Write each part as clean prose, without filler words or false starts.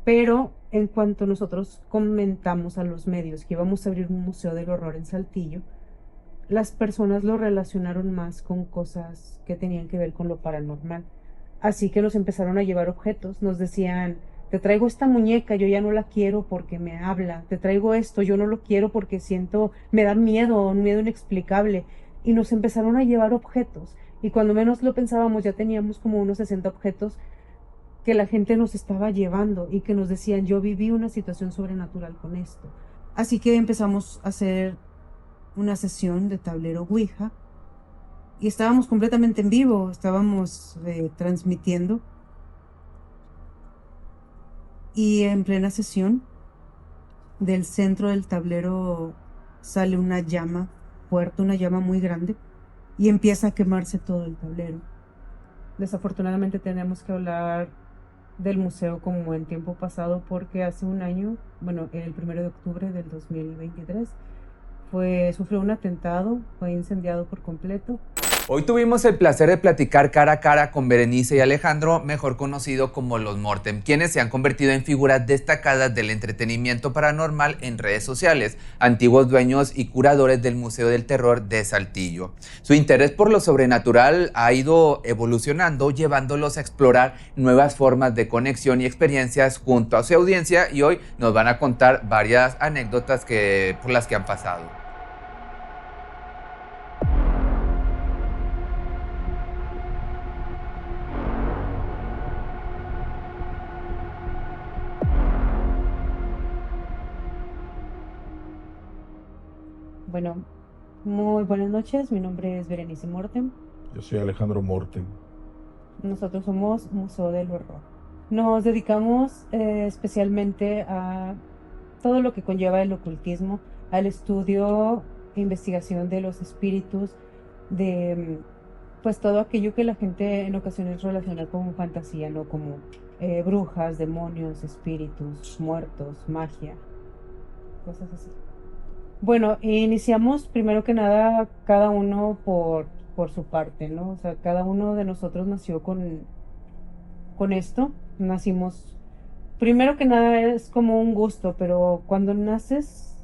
Pero en cuanto nosotros comentamos a los medios que íbamos a abrir un museo del horror en Saltillo, las personas lo relacionaron más con cosas que tenían que ver con lo paranormal. Así que nos empezaron a llevar objetos, nos decían, te traigo esta muñeca, yo ya no la quiero porque me habla, te traigo esto, yo no lo quiero porque siento, me da miedo, un miedo inexplicable. Y nos empezaron a llevar objetos. Y cuando menos lo pensábamos, ya teníamos como unos 60 objetos que la gente nos estaba llevando y que nos decían, yo viví una situación sobrenatural con esto. Así que empezamos a hacer una sesión de tablero Ouija y estábamos completamente en vivo, estábamos transmitiendo y en plena sesión del centro del tablero sale una llama fuerte, una llama muy grande y empieza a quemarse todo el tablero. Desafortunadamente tenemos que hablar del museo como en tiempo pasado porque hace un año, bueno, el 1 de octubre del 2023, sufrió un atentado, fue incendiado por completo. Hoy tuvimos el placer de platicar cara a cara con Berenice y Alejandro, mejor conocido como los Mortem, quienes se han convertido en figuras destacadas del entretenimiento paranormal en redes sociales, antiguos dueños y curadores del Museo del Terror de Saltillo. Su interés por lo sobrenatural ha ido evolucionando, llevándolos a explorar nuevas formas de conexión y experiencias junto a su audiencia, y hoy nos van a contar varias anécdotas por las que han pasado. Bueno, muy buenas noches, mi nombre es Berenice Mortem. Yo soy Alejandro Morten. Nosotros somos Museo del Horror. Nos dedicamos especialmente a todo lo que conlleva el ocultismo, al estudio e investigación de los espíritus, de pues todo aquello que la gente en ocasiones relaciona como fantasía, ¿no? Como brujas, demonios, espíritus, muertos, magia, cosas así. Bueno, iniciamos primero que nada cada uno por su parte, ¿no? O sea, cada uno de nosotros nació con esto. Nacimos, primero que nada es como un gusto, pero cuando naces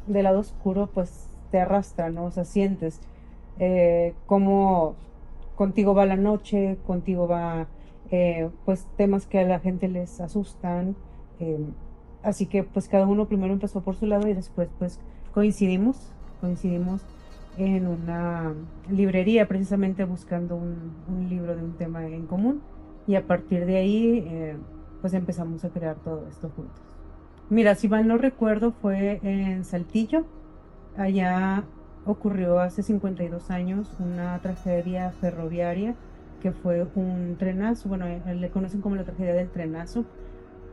del lado oscuro, pues te arrastra, ¿no? O sea, sientes cómo contigo va la noche, contigo va pues temas que a la gente les asustan. eh, Así que pues cada uno primero empezó por su lado y después pues coincidimos en una librería precisamente buscando un libro de un tema en común y a partir de ahí pues empezamos a crear todo esto juntos. Mira, si mal no recuerdo fue en Saltillo, allá ocurrió hace 52 años una tragedia ferroviaria que fue un trenazo, bueno, le conocen como la tragedia del trenazo.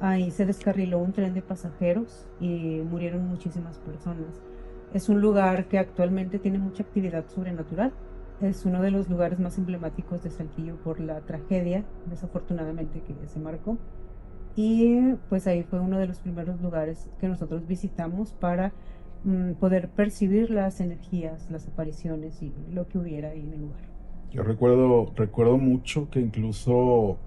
Ahí se descarriló un tren de pasajeros y murieron muchísimas personas. Es un lugar que actualmente tiene mucha actividad sobrenatural. Es uno de los lugares más emblemáticos de Saltillo por la tragedia, desafortunadamente, que se marcó. Y pues ahí fue uno de los primeros lugares que nosotros visitamos para poder percibir las energías, las apariciones y lo que hubiera ahí en el lugar. Yo recuerdo mucho que incluso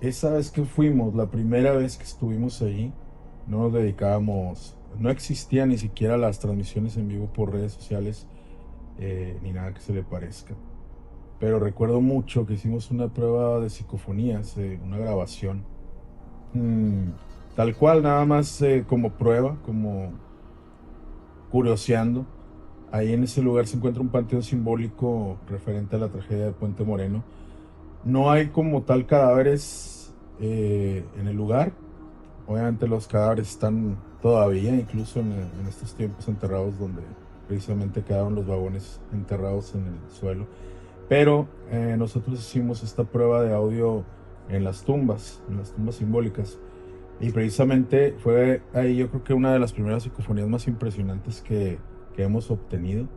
esa vez que fuimos, la primera vez que estuvimos ahí, no nos dedicábamos, no existían ni siquiera las transmisiones en vivo por redes sociales, ni nada que se le parezca. Pero recuerdo mucho que hicimos una prueba de psicofonías, una grabación, tal cual, nada más como prueba, como curioseando. Ahí en ese lugar se encuentra un panteón simbólico referente a la tragedia de Puente Moreno. No hay como tal cadáveres en el lugar. Obviamente los cadáveres están todavía, incluso en estos tiempos, enterrados donde precisamente quedaron los vagones enterrados en el suelo. Pero nosotros hicimos esta prueba de audio en las tumbas simbólicas. Y precisamente fue ahí, yo creo que una de las primeras psicofonías más impresionantes que hemos obtenido,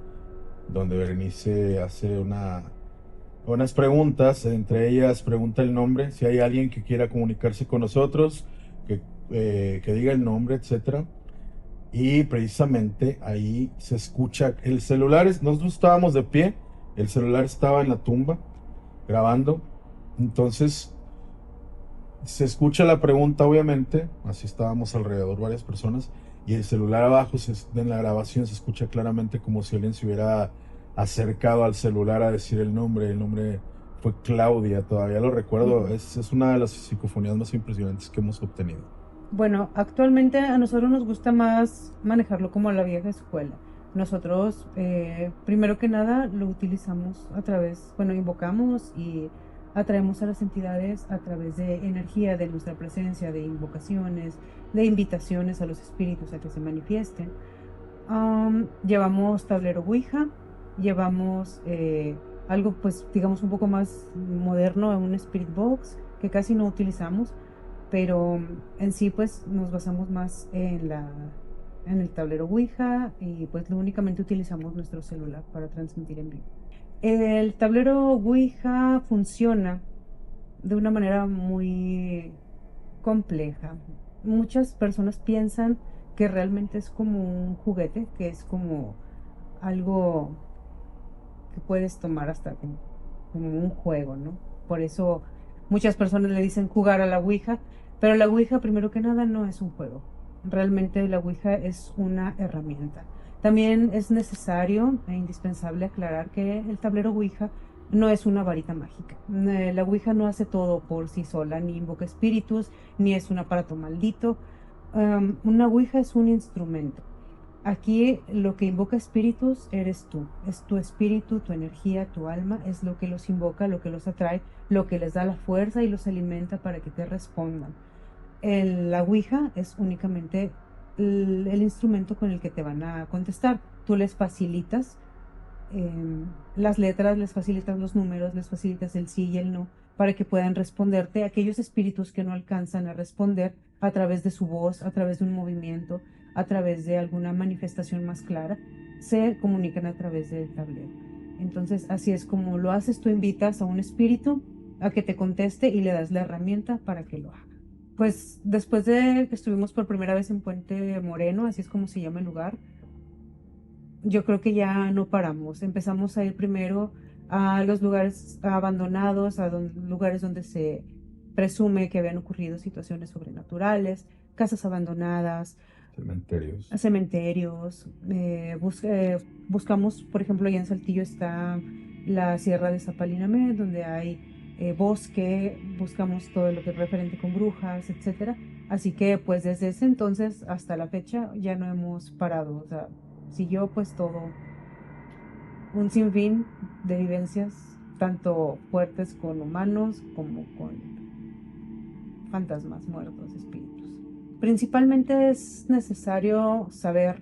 donde Berenice hace unas preguntas, entre ellas pregunta el nombre, si hay alguien que quiera comunicarse con nosotros, que diga el nombre, etcétera. Y precisamente ahí se escucha el celular, nosotros estábamos de pie, el celular estaba en la tumba grabando, entonces Se escucha la pregunta, obviamente, así estábamos alrededor varias personas, y el celular abajo, en la grabación se escucha claramente como si alguien se hubiera acercado al celular a decir el nombre fue Claudia, todavía lo recuerdo, es una de las psicofonías más impresionantes que hemos obtenido. Bueno, actualmente a nosotros nos gusta más manejarlo como la vieja escuela. Nosotros, primero que nada, lo utilizamos a través, bueno, invocamos y atraemos a las entidades a través de energía, de nuestra presencia, de invocaciones, de invitaciones a los espíritus a que se manifiesten. Llevamos tablero Ouija, llevamos algo, pues, digamos, un poco más moderno, un Spirit Box, que casi no utilizamos, pero en sí pues nos basamos más en el tablero Ouija y pues únicamente utilizamos nuestro celular para transmitir en vivo. El tablero Ouija funciona de una manera muy compleja. Muchas personas piensan que realmente es como un juguete, que es como algo que puedes tomar hasta como un juego, ¿no? Por eso muchas personas le dicen jugar a la Ouija, pero la Ouija, primero que nada, no es un juego. Realmente la Ouija es una herramienta. También es necesario e indispensable aclarar que el tablero Ouija no es una varita mágica. La Ouija no hace todo por sí sola, ni invoca espíritus, ni es un aparato maldito. Una Ouija es un instrumento. Aquí lo que invoca espíritus eres tú, es tu espíritu, tu energía, tu alma, es lo que los invoca, lo que los atrae, lo que les da la fuerza y los alimenta para que te respondan. La Ouija es únicamente el instrumento con el que te van a contestar. Tú les facilitas las letras, les facilitas los números, les facilitas el sí y el no, para que puedan responderte a aquellos espíritus que no alcanzan a responder a través de su voz, a través de un movimiento, a través de alguna manifestación más clara, se comunican a través del tablero. Entonces, así es como lo haces, tú invitas a un espíritu a que te conteste y le das la herramienta para que lo haga. Pues después de que estuvimos por primera vez en Puente Moreno, así es como se llama el lugar, yo creo que ya no paramos. Empezamos a ir primero a los lugares abandonados, lugares donde se presume que habían ocurrido situaciones sobrenaturales, casas abandonadas, Cementerios. cementerios. Buscamos, por ejemplo, allá en Saltillo está la Sierra de Zapalinamé, donde hay bosque, buscamos todo lo que es referente con brujas, etcétera. Así que pues desde ese entonces hasta la fecha ya no hemos parado. O sea, siguió pues todo un sinfín de vivencias, tanto fuertes con humanos como con fantasmas, muertos, espíritus. Principalmente es necesario saber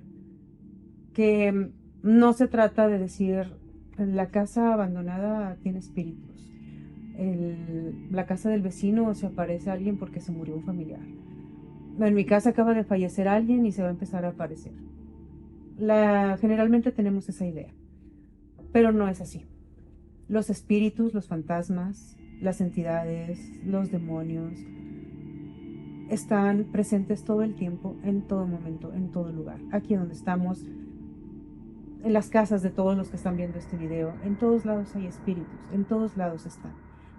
que no se trata de decir la casa abandonada tiene espíritus. La casa del vecino se aparece alguien porque se murió un familiar. En mi casa acaba de fallecer alguien y se va a empezar a aparecer. Generalmente tenemos esa idea, pero no es así. Los espíritus, los fantasmas, las entidades, los demonios están presentes todo el tiempo, en todo momento, en todo lugar. Aquí donde estamos, en las casas de todos los que están viendo este video, en todos lados hay espíritus, en todos lados están.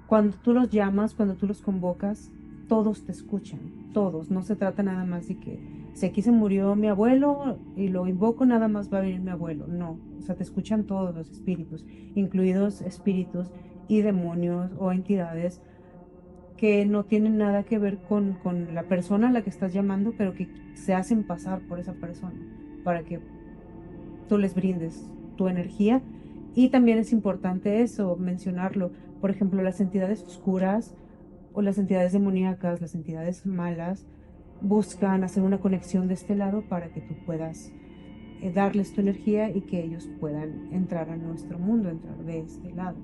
Cuando tú los llamas, cuando tú los convocas, todos te escuchan, todos. No se trata nada más de que si aquí se murió mi abuelo y lo invoco, nada más va a venir mi abuelo. No, o sea, te escuchan todos los espíritus, incluidos espíritus y demonios o entidades que no tienen nada que ver con la persona a la que estás llamando, pero que se hacen pasar por esa persona para que tú les brindes tu energía. Y también es importante eso, mencionarlo. Por ejemplo, las entidades oscuras o las entidades demoníacas, las entidades malas, buscan hacer una conexión de este lado para que tú puedas darles tu energía y que ellos puedan entrar a nuestro mundo, entrar de este lado.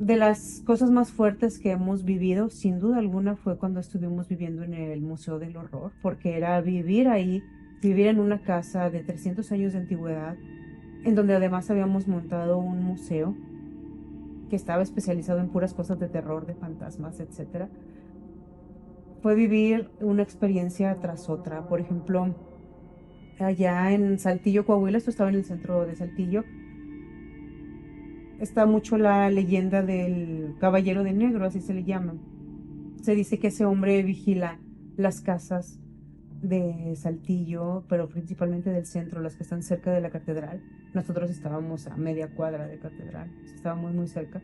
De las cosas más fuertes que hemos vivido, sin duda alguna, fue cuando estuvimos viviendo en el Museo del Horror, porque era vivir ahí, vivir en una casa de 300 años de antigüedad, en donde además habíamos montado un museo que estaba especializado en puras cosas de terror, de fantasmas, etc. Fue vivir una experiencia tras otra. Por ejemplo, allá en Saltillo, Coahuila, esto estaba en el centro de Saltillo, está mucho la leyenda del Caballero de Negro, así se le llama. Se dice que ese hombre vigila las casas de Saltillo, pero principalmente del centro, las que están cerca de la catedral. Nosotros estábamos a media cuadra de catedral, estábamos muy cerca.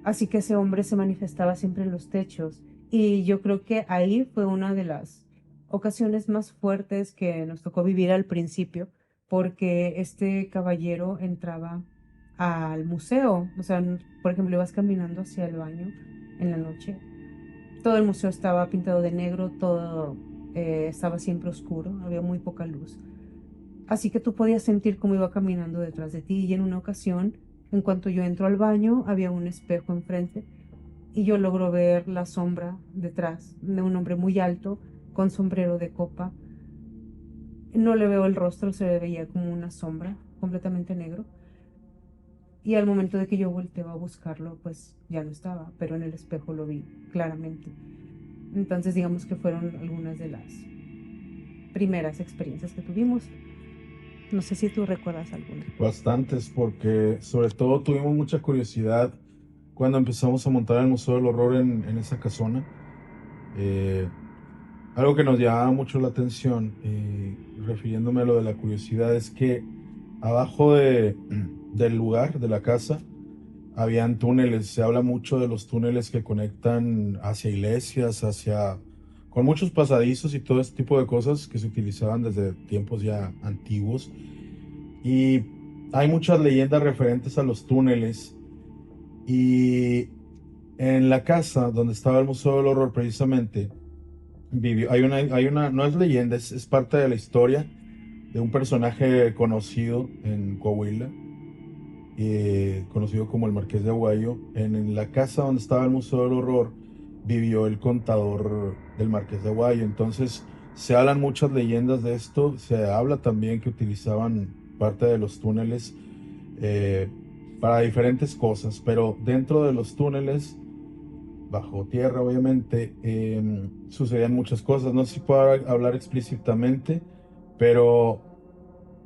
Así que ese hombre se manifestaba siempre en los techos y yo creo que ahí fue una de las ocasiones más fuertes que nos tocó vivir al principio, porque este caballero entraba al museo, o sea, por ejemplo, ibas caminando hacia el baño en la noche, todo el museo estaba pintado de negro, todo estaba siempre oscuro, había muy poca luz. Así que tú podías sentir cómo iba caminando detrás de ti y en una ocasión, en cuanto yo entro al baño, había un espejo enfrente y yo logro ver la sombra detrás de un hombre muy alto con sombrero de copa. No le veo el rostro, se le veía como una sombra completamente negro. Y al momento de que yo volteo a buscarlo, pues ya no estaba, pero en el espejo lo vi claramente. Entonces digamos que fueron algunas de las primeras experiencias que tuvimos. No sé si tú recuerdas alguna. Bastantes, porque sobre todo tuvimos mucha curiosidad cuando empezamos a montar el Museo del Horror en esa casona. Eh, Algo que nos llamaba mucho la atención, refiriéndome a lo de la curiosidad, es que abajo del lugar, de la casa, habían túneles. Se habla mucho de los túneles que conectan hacia iglesias, con muchos pasadizos y todo este tipo de cosas que se utilizaban desde tiempos ya antiguos. Y hay muchas leyendas referentes a los túneles. Y en la casa donde estaba el Museo del Horror, precisamente, no es leyenda, es parte de la historia de un personaje conocido en Coahuila, conocido como el Marqués de Aguayo. En la casa donde estaba el Museo del Horror vivió el contador del Marqués de Aguayo. Entonces se hablan muchas leyendas de esto. Se habla también que utilizaban parte de los túneles eh, para diferentes cosas, pero dentro de los túneles, bajo tierra obviamente, sucedían muchas cosas. No sé si puedo hablar explícitamente, pero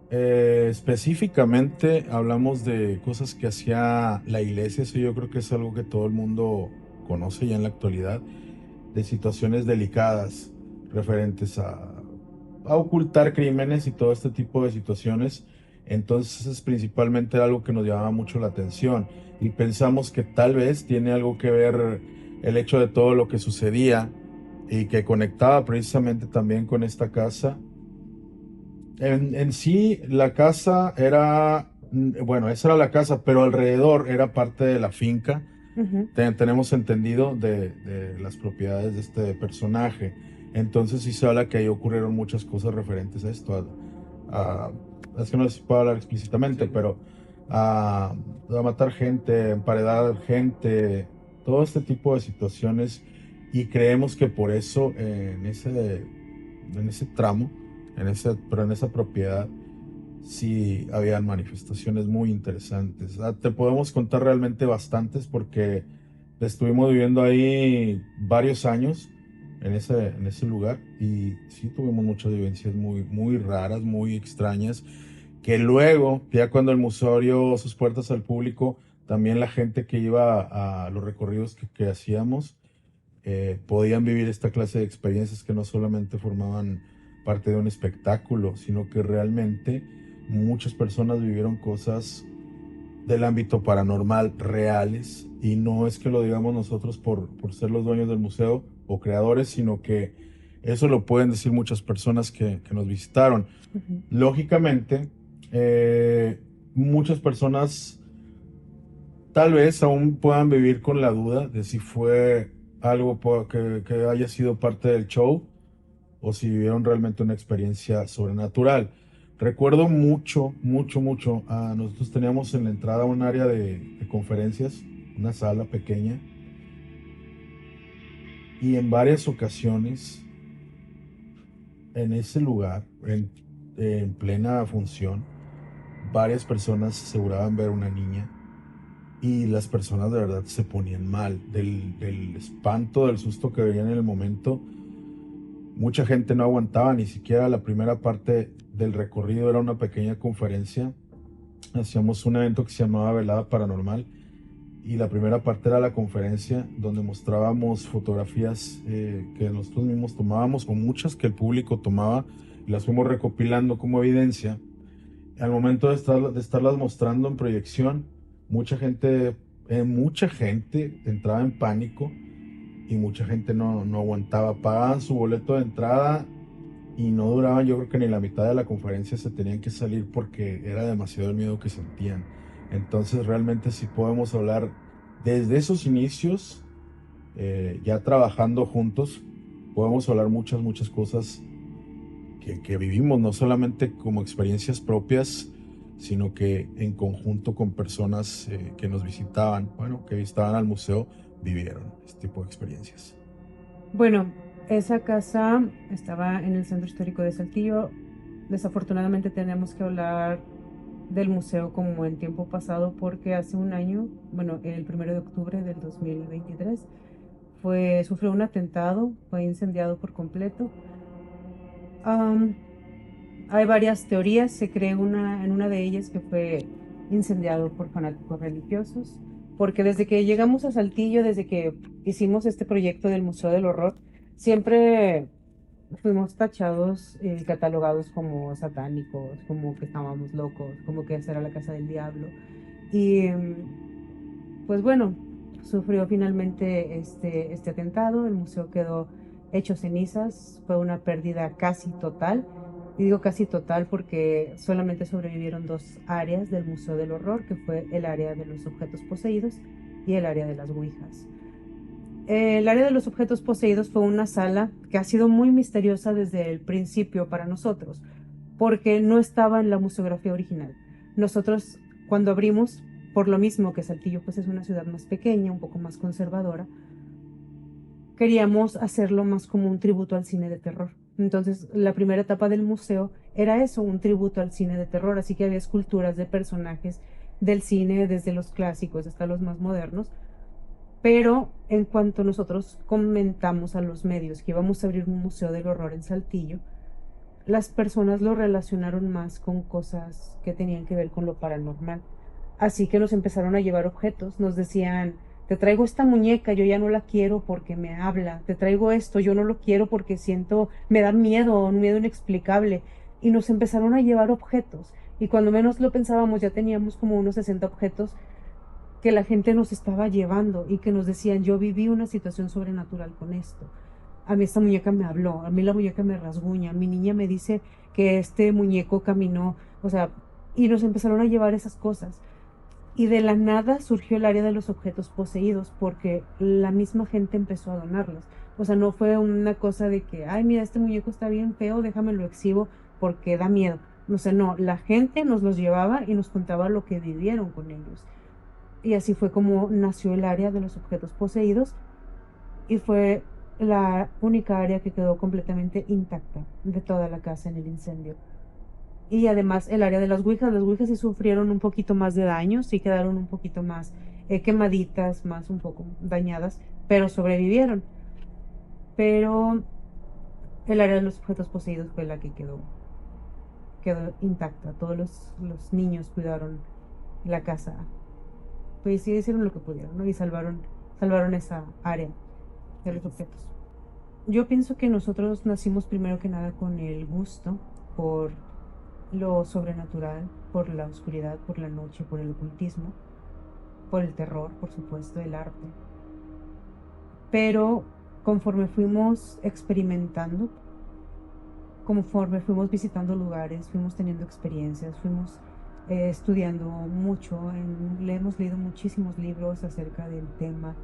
específicamente hablamos de cosas que hacía la iglesia. Eso yo creo que es algo que todo el mundo conoce ya en la actualidad, de situaciones delicadas referentes a ocultar crímenes y todo este tipo de situaciones. Entonces es principalmente algo que nos llamaba mucho la atención y pensamos que tal vez tiene algo que ver el hecho de todo lo que sucedía y que conectaba precisamente también con esta casa. En sí, la casa era, bueno, esa era la casa, pero alrededor era parte de la finca. Ujú. Tenemos entendido de las propiedades de este personaje. Entonces sí se habla que ahí ocurrieron muchas cosas referentes a esto. A- es que no sé si puedo hablar explícitamente, pero a, a matar gente, a emparedar gente, todo este tipo de situaciones. Y creemos que por eso en ese tramo, pero en esa propiedad, sí habían manifestaciones muy interesantes. Te podemos contar realmente bastantes porque estuvimos viviendo ahí varios años en ese lugar y sí tuvimos muchas vivencias muy, muy raras, muy extrañas, que luego, ya cuando el museo abrió sus puertas al público, también la gente que iba a los recorridos que hacíamos podían vivir esta clase de experiencias que no solamente formaban parte de un espectáculo, sino que realmente muchas personas vivieron cosas del ámbito paranormal reales, y no es que lo digamos nosotros por ser los dueños del museo o creadores, sino que eso lo pueden decir muchas personas que nos visitaron. Ujú. Lógicamente, muchas personas tal vez aún puedan vivir con la duda de si fue algo que haya sido parte del show o si vivieron realmente una experiencia sobrenatural. Recuerdo mucho, mucho, mucho. Nosotros teníamos en la entrada un área de conferencias, una sala pequeña, y en varias ocasiones en ese lugar, en plena función, varias personas aseguraban ver una niña. Y las personas de verdad se ponían mal del espanto, del susto que veían en el momento. Mucha gente no aguantaba ni siquiera la primera parte del recorrido. Era una pequeña conferencia. Hacíamos un evento que se llamaba Velada Paranormal y la primera parte era la conferencia donde mostrábamos fotografías que nosotros mismos tomábamos o muchas que el público tomaba y las fuimos recopilando como evidencia. Al momento de estarlas mostrando en proyección, mucha gente entraba en pánico y mucha gente no aguantaba. Pagaban su boleto de entrada y no duraban, yo creo que ni la mitad de la conferencia se tenían que salir porque era demasiado el miedo que sentían. Entonces realmente sí podemos hablar desde esos inicios, ya trabajando juntos, podemos hablar muchas cosas que vivimos, no solamente como experiencias propias, sino que en conjunto con personas que nos visitaban, bueno, que visitaban al museo, vivieron este tipo de experiencias. Bueno, esa casa estaba en el centro histórico de Saltillo. Desafortunadamente tenemos que hablar del museo como en tiempo pasado porque hace un año, bueno, el 1 de octubre del 2023, sufrió un atentado, fue incendiado por completo. Am, Hay varias teorías, se cree en una de ellas que fue incendiado por fanáticos religiosos, porque desde que llegamos a Saltillo, desde que hicimos este proyecto del Museo del Horror, siempre fuimos tachados, catalogados como satánicos, como que estábamos locos, como que esa era la casa del diablo. Y pues bueno, sufrió finalmente este atentado, el museo quedó hecho cenizas, fue una pérdida casi total. Y digo casi total porque solamente sobrevivieron dos áreas del Museo del Horror, que fue el área de los objetos poseídos y el área de las ouijas. El área de los objetos poseídos fue una sala que ha sido muy misteriosa desde el principio para nosotros, porque no estaba en la museografía original. Nosotros, cuando abrimos, por lo mismo que Saltillo pues, es una ciudad más pequeña, un poco más conservadora, queríamos hacerlo más como un tributo al cine de terror. Entonces, la primera etapa del museo era eso, un tributo al cine de terror, así que había esculturas de personajes del cine, desde los clásicos hasta los más modernos. Pero en cuanto nosotros comentamos a los medios que íbamos a abrir un museo del horror en Saltillo, las personas lo relacionaron más con cosas que tenían que ver con lo paranormal. Así que nos empezaron a llevar objetos, nos decían, te traigo esta muñeca, yo ya no la quiero porque me habla, te traigo esto, yo no lo quiero porque siento, me da miedo, un miedo inexplicable. Y nos empezaron a llevar objetos. Y cuando menos lo pensábamos, ya teníamos como unos 60 objetos que la gente nos estaba llevando y que nos decían, yo viví una situación sobrenatural con esto. A mí esta muñeca me habló, a mí la muñeca me rasguña, mi niña me dice que este muñeco caminó, o sea, y nos empezaron a llevar esas cosas. Y de la nada surgió el área de los objetos poseídos porque la misma gente empezó a donarlos. O sea, no fue una cosa de que, ay, mira, este muñeco está bien feo, déjame lo exhibo porque da miedo. O sea, no, la gente nos los llevaba y nos contaba lo que vivieron con ellos. Y así fue como nació el área de los objetos poseídos y fue la única área que quedó completamente intacta de toda la casa en el incendio. Y además el área de las ouijas sí sufrieron un poquito más de daño, sí quedaron un poquito más quemaditas, más un poco dañadas, pero sobrevivieron. Pero el área de los objetos poseídos fue la que quedó intacta. Todos los niños cuidaron la casa, pues sí hicieron lo que pudieron, ¿no? Y salvaron esa área de los objetos. Yo pienso que nosotros nacimos primero que nada con el gusto por lo sobrenatural, por la oscuridad, por la noche, por el ocultismo, por el terror, por supuesto, el arte. Pero conforme fuimos experimentando, conforme fuimos visitando lugares, fuimos teniendo experiencias, fuimos estudiando mucho, le hemos leído muchísimos libros acerca del tema,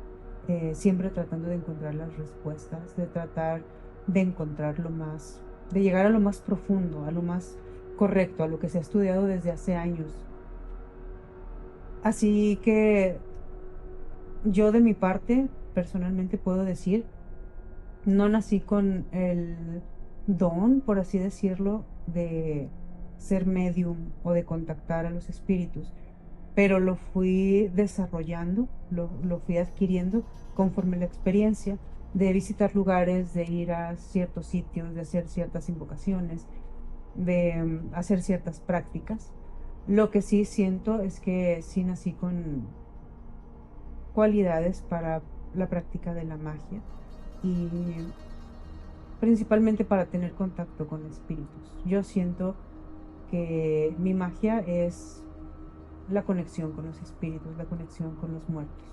siempre tratando de encontrar las respuestas, de tratar de encontrar de llegar a lo más profundo, a lo más correcto, a lo que se ha estudiado desde hace años. Así que yo de mi parte, personalmente puedo decir, no nací con el don, por así decirlo, de ser medium o de contactar a los espíritus, pero lo fui desarrollando, lo fui adquiriendo conforme la experiencia de visitar lugares, de ir a ciertos sitios, de hacer ciertas invocaciones, de hacer ciertas prácticas. Lo que sí siento es que sí nací cualidades para la práctica de la magia y principalmente para tener contacto con espíritus. Yo siento que mi magia es la conexión con los espíritus, la conexión con los muertos.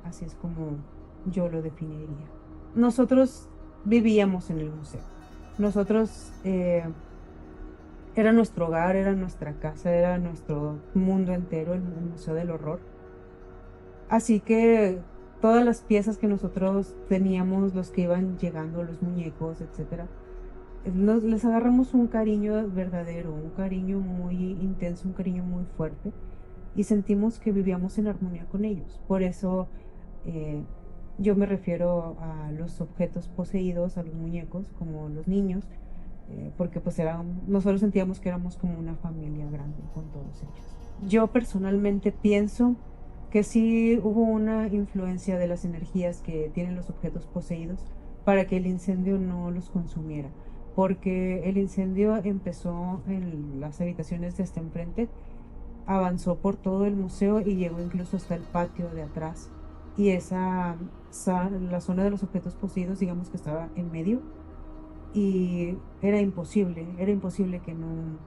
Así es como yo lo definiría. Nosotros vivíamos en el museo. Nosotros era nuestro hogar, era nuestra casa, era nuestro mundo entero, el Museo del Horror. Así que todas las piezas que nosotros teníamos, los que iban llegando, los muñecos, etcétera, les agarramos un cariño verdadero, un cariño muy intenso, un cariño muy fuerte y sentimos que vivíamos en armonía con ellos. Por eso eh, yo me refiero a los objetos poseídos, a los muñecos, como los niños, porque pues nosotros sentíamos que éramos como una familia grande con todos ellos. Yo personalmente pienso que sí hubo una influencia de las energías que tienen los objetos poseídos para que el incendio no los consumiera, porque el incendio empezó en las habitaciones de hasta enfrente, avanzó por todo el museo y llegó incluso hasta el patio de atrás. Y la zona de los objetos poseídos, digamos que estaba en medio, y era imposible que no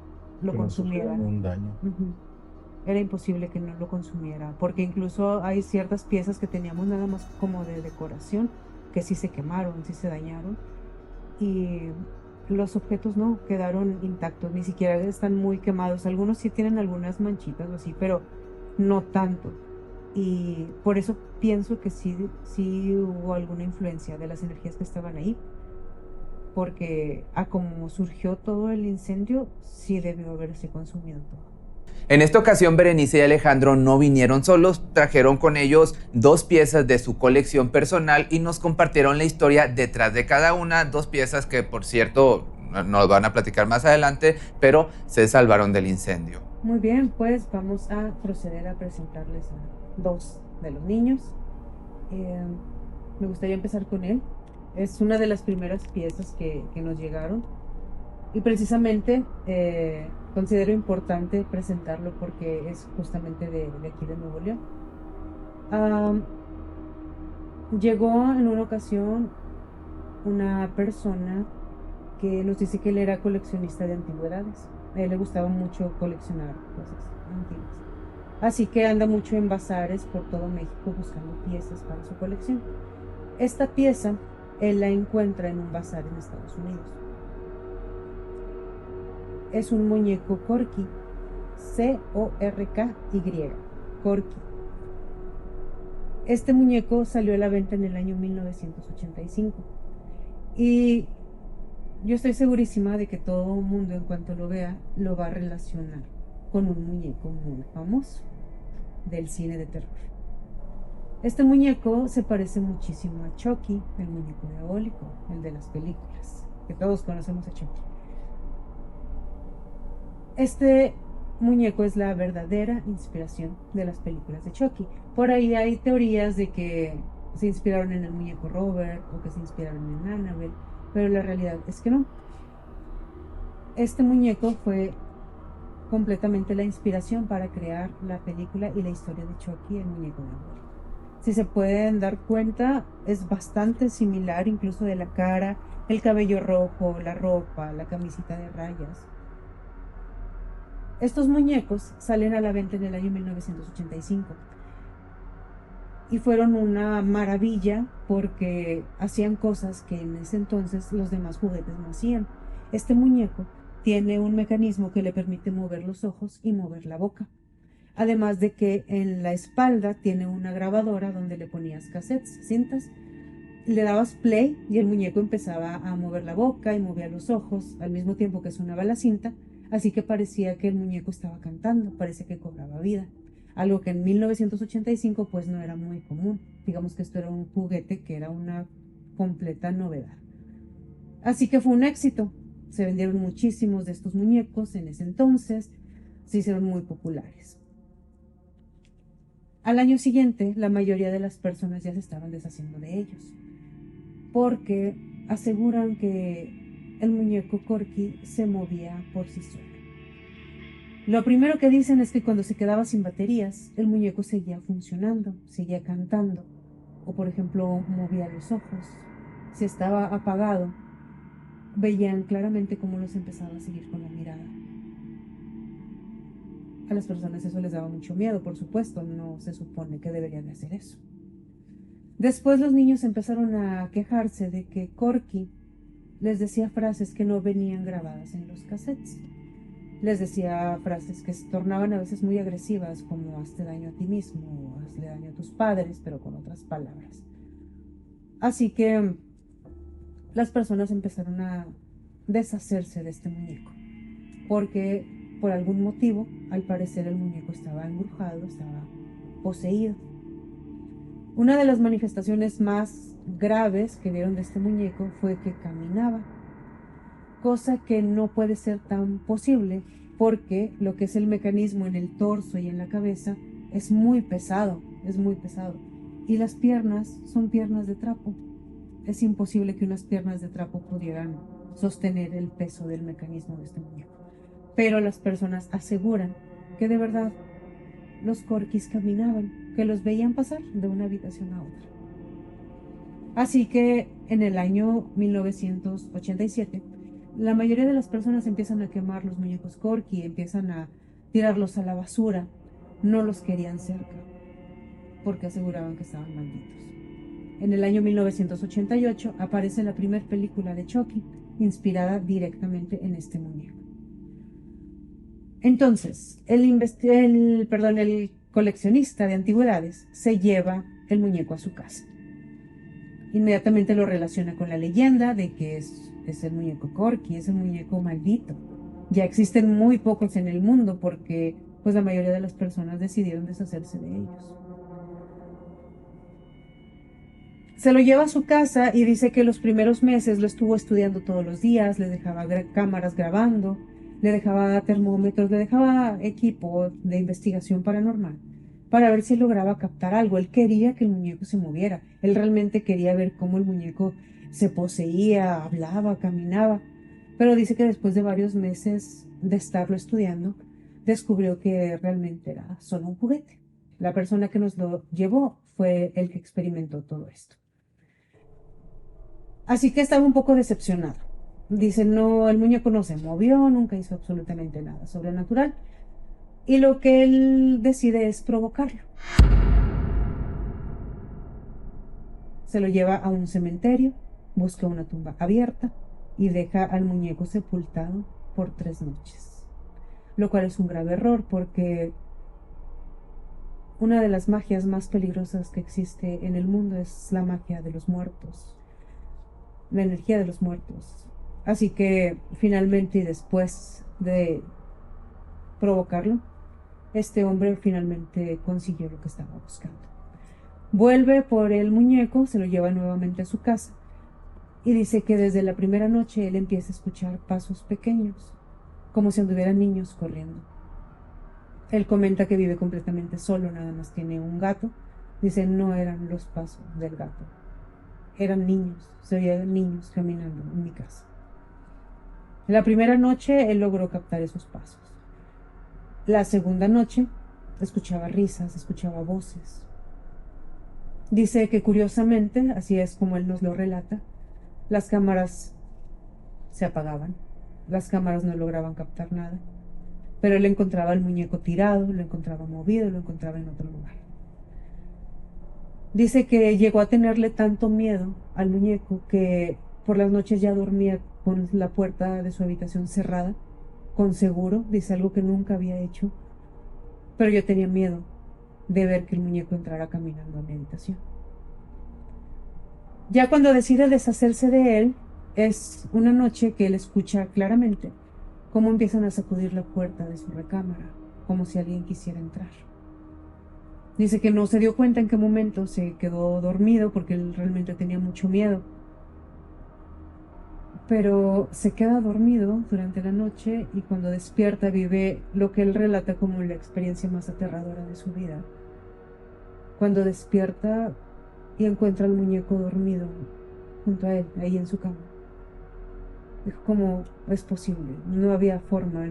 lo Que no consumiera. sufrieran un daño. Ujú. Era imposible que no lo consumiera, porque incluso hay ciertas piezas que teníamos nada más como de decoración, que sí se quemaron, sí se dañaron, y los objetos no quedaron intactos, ni siquiera están muy quemados. Algunos sí tienen algunas manchitas o así, pero no tanto. Y por eso pienso que sí hubo alguna influencia de las energías que estaban ahí, porque a como surgió todo el incendio, sí debió haberse consumido todo. En esta ocasión, Berenice y Alejandro no vinieron solos, trajeron con ellos 2 piezas de su colección personal y nos compartieron la historia detrás de cada una, 2 piezas que, por cierto, nos van a platicar más adelante, pero se salvaron del incendio. Muy bien, pues vamos a proceder a presentarles a 2 de los niños. Me gustaría empezar con él. Es una de las primeras piezas que nos llegaron. Y precisamente considero importante presentarlo porque es justamente de aquí de Nuevo León. Llegó en una ocasión una persona que nos dice que él era coleccionista de antigüedades. A él le gustaba mucho coleccionar cosas antiguas. Así que anda mucho en bazares por todo México buscando piezas para su colección. Esta pieza él la encuentra en un bazar en Estados Unidos. Es un muñeco Corky, Corky, Corky. Este muñeco salió a la venta en el año 1985 y yo estoy segurísima de que todo el mundo en cuanto lo vea lo va a relacionar con un muñeco muy famoso del cine de terror. Este muñeco se parece muchísimo a Chucky, el muñeco diabólico, el de las películas, que todos conocemos a Chucky. Este muñeco es la verdadera inspiración de las películas de Chucky. Por ahí hay teorías de que se inspiraron en el muñeco Robert o que se inspiraron en Annabelle, pero la realidad es que no. Este muñeco fue completamente la inspiración para crear la película y la historia de Chucky, el muñeco diabólico. Si se pueden dar cuenta, es bastante similar, incluso de la cara, el cabello rojo, la ropa, la camisita de rayas. Estos muñecos salen a la venta en el año 1985 y fueron una maravilla porque hacían cosas que en ese entonces los demás juguetes no hacían. Este muñeco tiene un mecanismo que le permite mover los ojos y mover la boca. Además de que en la espalda tiene una grabadora donde le ponías cassettes, cintas, le dabas play y el muñeco empezaba a mover la boca y movía los ojos al mismo tiempo que sonaba la cinta, así que parecía que el muñeco estaba cantando, parecía que cobraba vida. Algo que en 1985 pues no era muy común. Digamos que esto era un juguete que era una completa novedad. Así que fue un éxito. Se vendieron muchísimos de estos muñecos en ese entonces, se hicieron muy populares. Al año siguiente, la mayoría de las personas ya se estaban deshaciendo de ellos, porque aseguran que el muñeco Corky se movía por sí solo. Lo primero que dicen es que cuando se quedaba sin baterías, el muñeco seguía funcionando, seguía cantando, o por ejemplo movía los ojos. Si estaba apagado, veían claramente cómo los empezaba a seguir con la mirada. A las personas eso les daba mucho miedo, por supuesto, no se supone que deberían de hacer eso. Después los niños empezaron a quejarse de que Corky les decía frases que no venían grabadas en los cassettes. Les decía frases que se tornaban a veces muy agresivas, como hazte daño a ti mismo, o hazle daño a tus padres, pero con otras palabras. Así que las personas empezaron a deshacerse de este muñeco, porque por algún motivo, al parecer el muñeco estaba embrujado, estaba poseído. Una de las manifestaciones más graves que vieron de este muñeco fue que caminaba, cosa que no puede ser tan posible porque lo que es el mecanismo en el torso y en la cabeza es muy pesado, y las piernas son piernas de trapo. Es imposible que unas piernas de trapo pudieran sostener el peso del mecanismo de este muñeco. Pero las personas aseguran que de verdad los Corkys caminaban, que los veían pasar de una habitación a otra. Así que en el año 1987, la mayoría de las personas empiezan a quemar los muñecos Corky, empiezan a tirarlos a la basura. No los querían cerca, porque aseguraban que estaban malditos. En el año 1988 aparece la primera película de Chucky, inspirada directamente en este muñeco. Entonces, el coleccionista de antigüedades se lleva el muñeco a su casa. Inmediatamente lo relaciona con la leyenda de que es el muñeco Corky, es el muñeco maldito. Ya existen muy pocos en el mundo porque pues la mayoría de las personas decidieron deshacerse de ellos. Se lo lleva a su casa y dice que los primeros meses lo estuvo estudiando todos los días, le dejaba cámaras grabando, le dejaba termómetros, le dejaba equipo de investigación paranormal para ver si lograba captar algo. Él quería que el muñeco se moviera, él realmente quería ver cómo el muñeco se poseía, hablaba, caminaba, pero dice que después de varios meses de estarlo estudiando, descubrió que realmente era solo un juguete. La persona que nos lo llevó fue el que experimentó todo esto. Así que estaba un poco decepcionado. Dice, no, el muñeco no se movió, nunca hizo absolutamente nada sobrenatural. Y lo que él decide es provocarlo. Se lo lleva a un cementerio, busca una tumba abierta y deja al muñeco sepultado por 3 noches. Lo cual es un grave error porque una de las magias más peligrosas que existe en el mundo es la magia de los muertos, la energía de los muertos. Así que finalmente y después de provocarlo, este hombre finalmente consiguió lo que estaba buscando. Vuelve por el muñeco, se lo lleva nuevamente a su casa y dice que desde la primera noche él empieza a escuchar pasos pequeños, como si anduvieran niños corriendo. Él comenta que vive completamente solo, nada más tiene un gato. Dice, no eran los pasos del gato, eran niños, se oían niños caminando en mi casa. La primera noche él logró captar esos pasos. La segunda noche escuchaba risas, escuchaba voces. Dice que curiosamente, así es como él nos lo relata, las cámaras se apagaban, las cámaras no lograban captar nada, pero él encontraba el muñeco tirado, lo encontraba movido, lo encontraba en otro lugar. Dice que llegó a tenerle tanto miedo al muñeco que por las noches ya dormía con la puerta de su habitación cerrada, con seguro, dice algo que nunca había hecho, pero yo tenía miedo de ver que el muñeco entrara caminando a mi habitación. Ya cuando decide deshacerse de él, es una noche que él escucha claramente cómo empiezan a sacudir la puerta de su recámara, como si alguien quisiera entrar. Dice que no se dio cuenta en qué momento se quedó dormido porque él realmente tenía mucho miedo. Pero se queda dormido durante la noche y cuando despierta vive lo que él relata como la experiencia más aterradora de su vida. Cuando despierta y encuentra al muñeco dormido junto a él, ahí en su cama. Dijo, ¿cómo es posible? No había forma,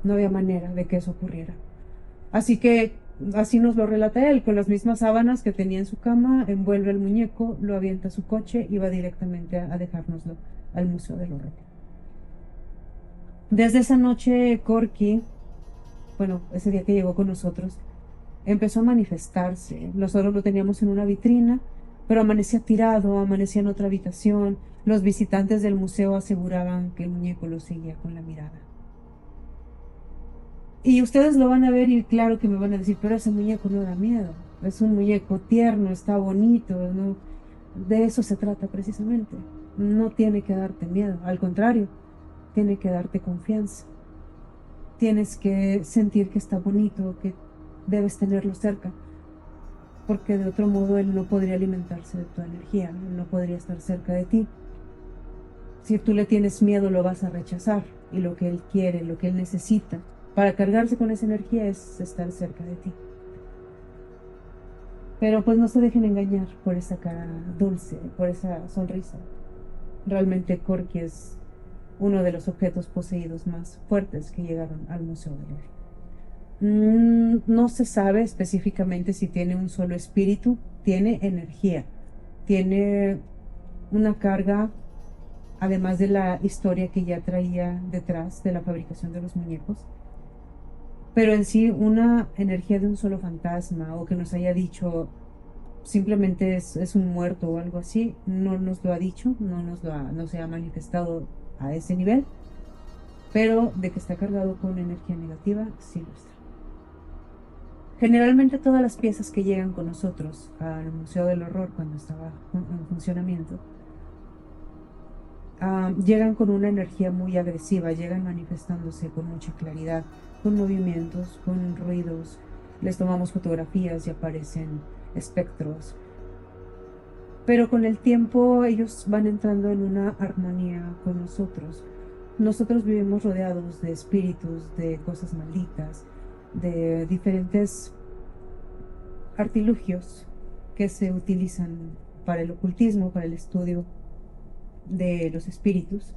no había manera de que eso ocurriera. Así que así nos lo relata él, con las mismas sábanas que tenía en su cama, envuelve el muñeco, lo avienta a su coche y va directamente a dejárnoslo al Museo del Horror. Desde esa noche, Corky, bueno, ese día que llegó con nosotros, empezó a manifestarse. Nosotros lo teníamos en una vitrina, pero amanecía tirado, amanecía en otra habitación. Los visitantes del museo aseguraban que el muñeco lo seguía con la mirada. Y ustedes lo van a ver y claro que me van a decir, pero ese muñeco no da miedo. Es un muñeco tierno, está bonito, ¿no? De eso se trata precisamente. No tiene que darte miedo, al contrario, tiene que darte confianza. Tienes que sentir que está bonito, que debes tenerlo cerca, porque de otro modo él no podría alimentarse de tu energía, él no podría estar cerca de ti. Si tú le tienes miedo, lo vas a rechazar, y lo que él quiere, lo que él necesita para cargarse con esa energía es estar cerca de ti. Pero pues no se dejen engañar por esa cara dulce, por esa sonrisa. Realmente Corky es uno de los objetos poseídos más fuertes que llegaron al Museo del Horror. No se sabe específicamente si tiene un solo espíritu, tiene energía, tiene una carga, además de la historia que ya traía detrás de la fabricación de los muñecos, pero en sí una energía de un solo fantasma o que nos haya dicho simplemente es un muerto o algo así, no nos lo ha dicho, no se ha manifestado a ese nivel, pero de que está cargado con energía negativa, sí lo está. Generalmente todas las piezas que llegan con nosotros al Museo del Horror cuando estaba en funcionamiento, llegan con una energía muy agresiva, llegan manifestándose con mucha claridad, con movimientos, con ruidos, les tomamos fotografías y aparecen espectros. Pero con el tiempo ellos van entrando en una armonía con nosotros. Nosotros vivimos rodeados de espíritus, de cosas malditas, de diferentes artilugios que se utilizan para el ocultismo, para el estudio de los espíritus.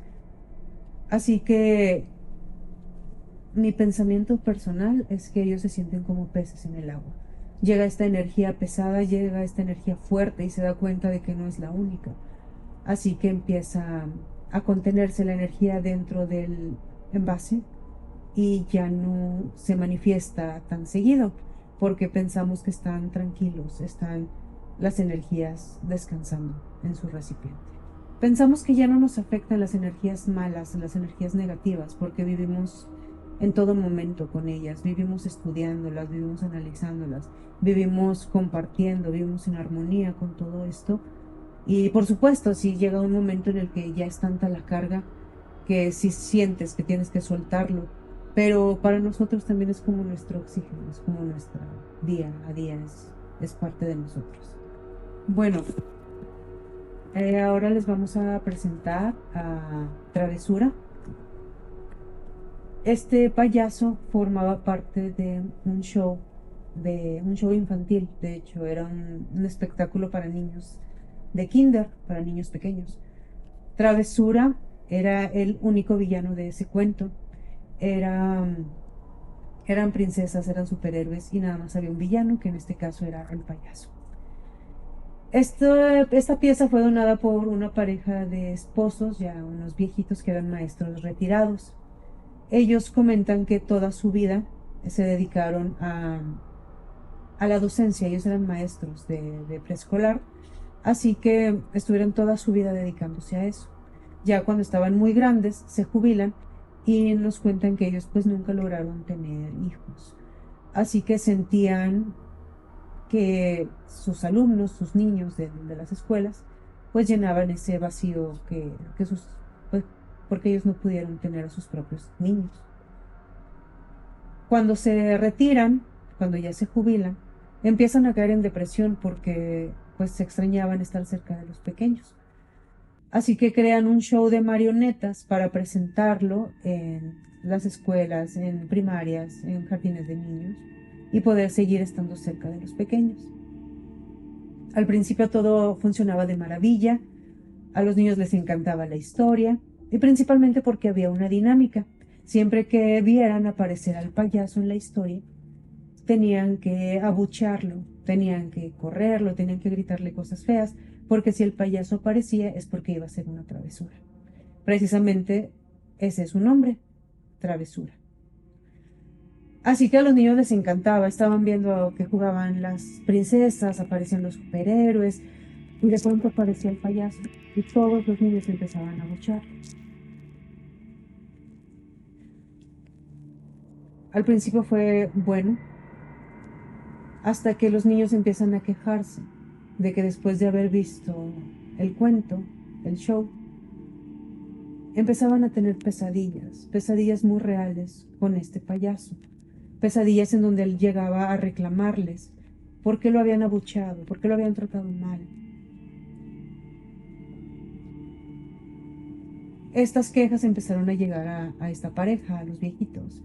Así que mi pensamiento personal es que ellos se sienten como peces en el agua. Llega esta energía pesada, llega esta energía fuerte y se da cuenta de que no es la única. Así que empieza a contenerse la energía dentro del envase y ya no se manifiesta tan seguido porque pensamos que están tranquilos, están las energías descansando en su recipiente. Pensamos que ya no nos afectan las energías malas, las energías negativas, porque vivimos en todo momento con ellas, vivimos estudiándolas, vivimos analizándolas, vivimos compartiendo, vivimos en armonía con todo esto. Y por supuesto, si llega un momento en el que ya es tanta la carga que si sientes que tienes que soltarlo, pero para nosotros también es como nuestro oxígeno, es como nuestra día a día, es parte de nosotros. Bueno, ahora les vamos a presentar a Travesura. Este payaso formaba parte de un show infantil. De hecho, era un espectáculo para niños de kinder, para niños pequeños. Travesura era el único villano de ese cuento. Eran princesas, eran superhéroes y nada más había un villano, que en este caso era el payaso. Esta pieza fue donada por una pareja de esposos, ya unos viejitos que eran maestros retirados. Ellos comentan que toda su vida se dedicaron a la docencia. Ellos eran maestros de preescolar, así que estuvieron toda su vida dedicándose a eso. Ya cuando estaban muy grandes se jubilan y nos cuentan que ellos pues nunca lograron tener hijos. Así que sentían que sus alumnos, sus niños de las escuelas, pues llenaban ese vacío pues, porque ellos no pudieron tener a sus propios niños. Cuando se retiran, cuando ya se jubilan, empiezan a caer en depresión porque pues se extrañaban estar cerca de los pequeños. Así que crean un show de marionetas para presentarlo en las escuelas, en primarias, en jardines de niños y poder seguir estando cerca de los pequeños. Al principio todo funcionaba de maravilla, a los niños les encantaba la historia y principalmente porque había una dinámica. Siempre que vieran aparecer al payaso en la historia, tenían que abuchearlo, tenían que correrlo, tenían que gritarle cosas feas, porque si el payaso aparecía es porque iba a ser una travesura. Precisamente ese es su nombre, travesura. Así que a los niños les encantaba, estaban viendo que jugaban las princesas, aparecían los superhéroes, y de pronto aparecía el payaso, y todos los niños empezaban a abuchear. Al principio fue bueno, hasta que los niños empiezan a quejarse de que después de haber visto el cuento, el show, empezaban a tener pesadillas, pesadillas muy reales con este payaso, pesadillas en donde él llegaba a reclamarles por qué lo habían abucheado, por qué lo habían tratado mal. Estas quejas empezaron a llegar a esta pareja, a los viejitos,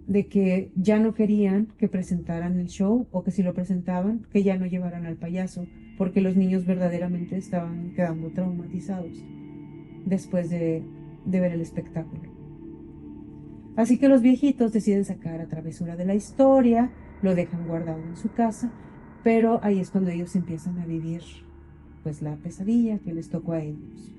de que ya no querían que presentaran el show, o que si lo presentaban, que ya no llevaran al payaso, porque los niños verdaderamente estaban quedando traumatizados después de ver el espectáculo. Así que los viejitos deciden sacar a Travesura de la historia, lo dejan guardado en su casa, pero ahí es cuando ellos empiezan a vivir pues la pesadilla que les tocó a ellos.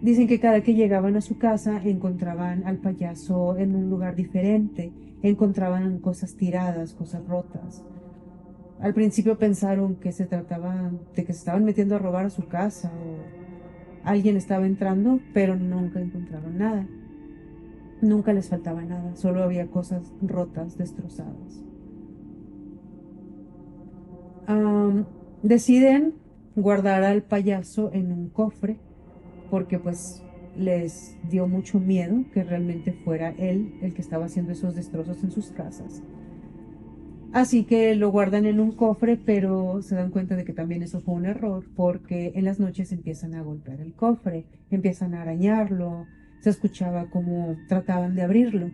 Dicen que cada que llegaban a su casa encontraban al payaso en un lugar diferente, encontraban cosas tiradas, cosas rotas. Al principio pensaron que se trataba de que se estaban metiendo a robar a su casa o alguien estaba entrando, pero nunca encontraron nada. Nunca les faltaba nada, solo había cosas rotas, destrozadas. Deciden guardar al payaso en un cofre porque pues les dio mucho miedo que realmente fuera él el que estaba haciendo esos destrozos en sus casas. Así que lo guardan en un cofre, pero se dan cuenta de que también eso fue un error, porque en las noches empiezan a golpear el cofre, empiezan a arañarlo, se escuchaba cómo trataban de abrirlo.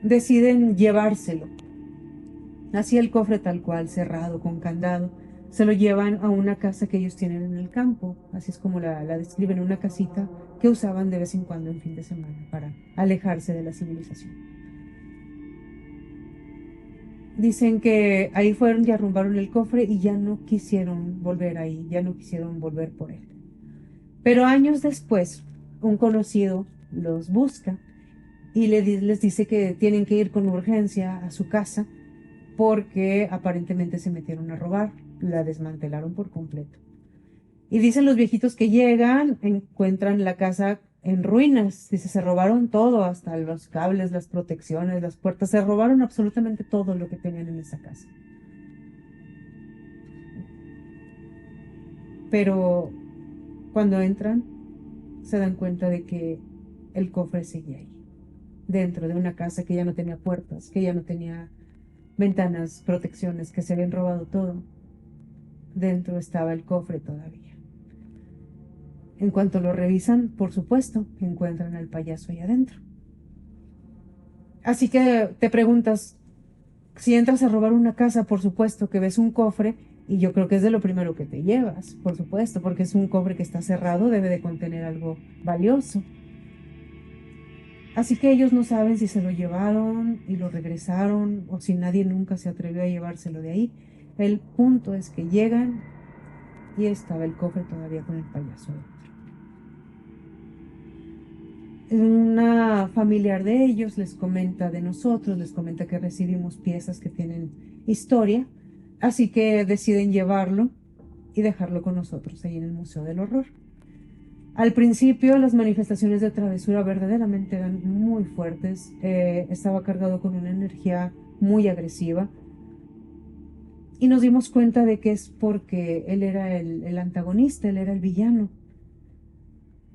Deciden llevárselo, así el cofre tal cual, cerrado, con candado. Se lo llevan a una casa que ellos tienen en el campo, así es como la describen, una casita que usaban de vez en cuando en fin de semana para alejarse de la civilización. Dicen que ahí fueron y arrumbaron el cofre y ya no quisieron volver ahí, ya no quisieron volver por él. Pero años después, un conocido los busca y les dice que tienen que ir con urgencia a su casa porque aparentemente se metieron a robar, la desmantelaron por completo. Y dicen los viejitos que llegan, encuentran la casa en ruinas, dice, se robaron todo, hasta los cables, las protecciones, las puertas, se robaron absolutamente todo lo que tenían en esa casa. Pero cuando entran, se dan cuenta de que el cofre seguía ahí, dentro de una casa que ya no tenía puertas, que ya no tenía ventanas, protecciones, que se habían robado todo. Dentro estaba el cofre todavía. En cuanto lo revisan, por supuesto, encuentran al payaso ahí adentro. Así que te preguntas, si entras a robar una casa, por supuesto que ves un cofre y yo creo que es de lo primero que te llevas, por supuesto, porque es un cofre que está cerrado, debe de contener algo valioso. Así que ellos no saben si se lo llevaron y lo regresaron o si nadie nunca se atrevió a llevárselo de ahí. El punto es que llegan y estaba el cofre todavía con el payaso dentro. Una familiar de ellos les comenta de nosotros, les comenta que recibimos piezas que tienen historia, así que deciden llevarlo y dejarlo con nosotros ahí en el Museo del Horror. Al principio las manifestaciones de travesura verdaderamente eran muy fuertes, estaba cargado con una energía muy agresiva y nos dimos cuenta de que es porque él era el antagonista, él era el villano.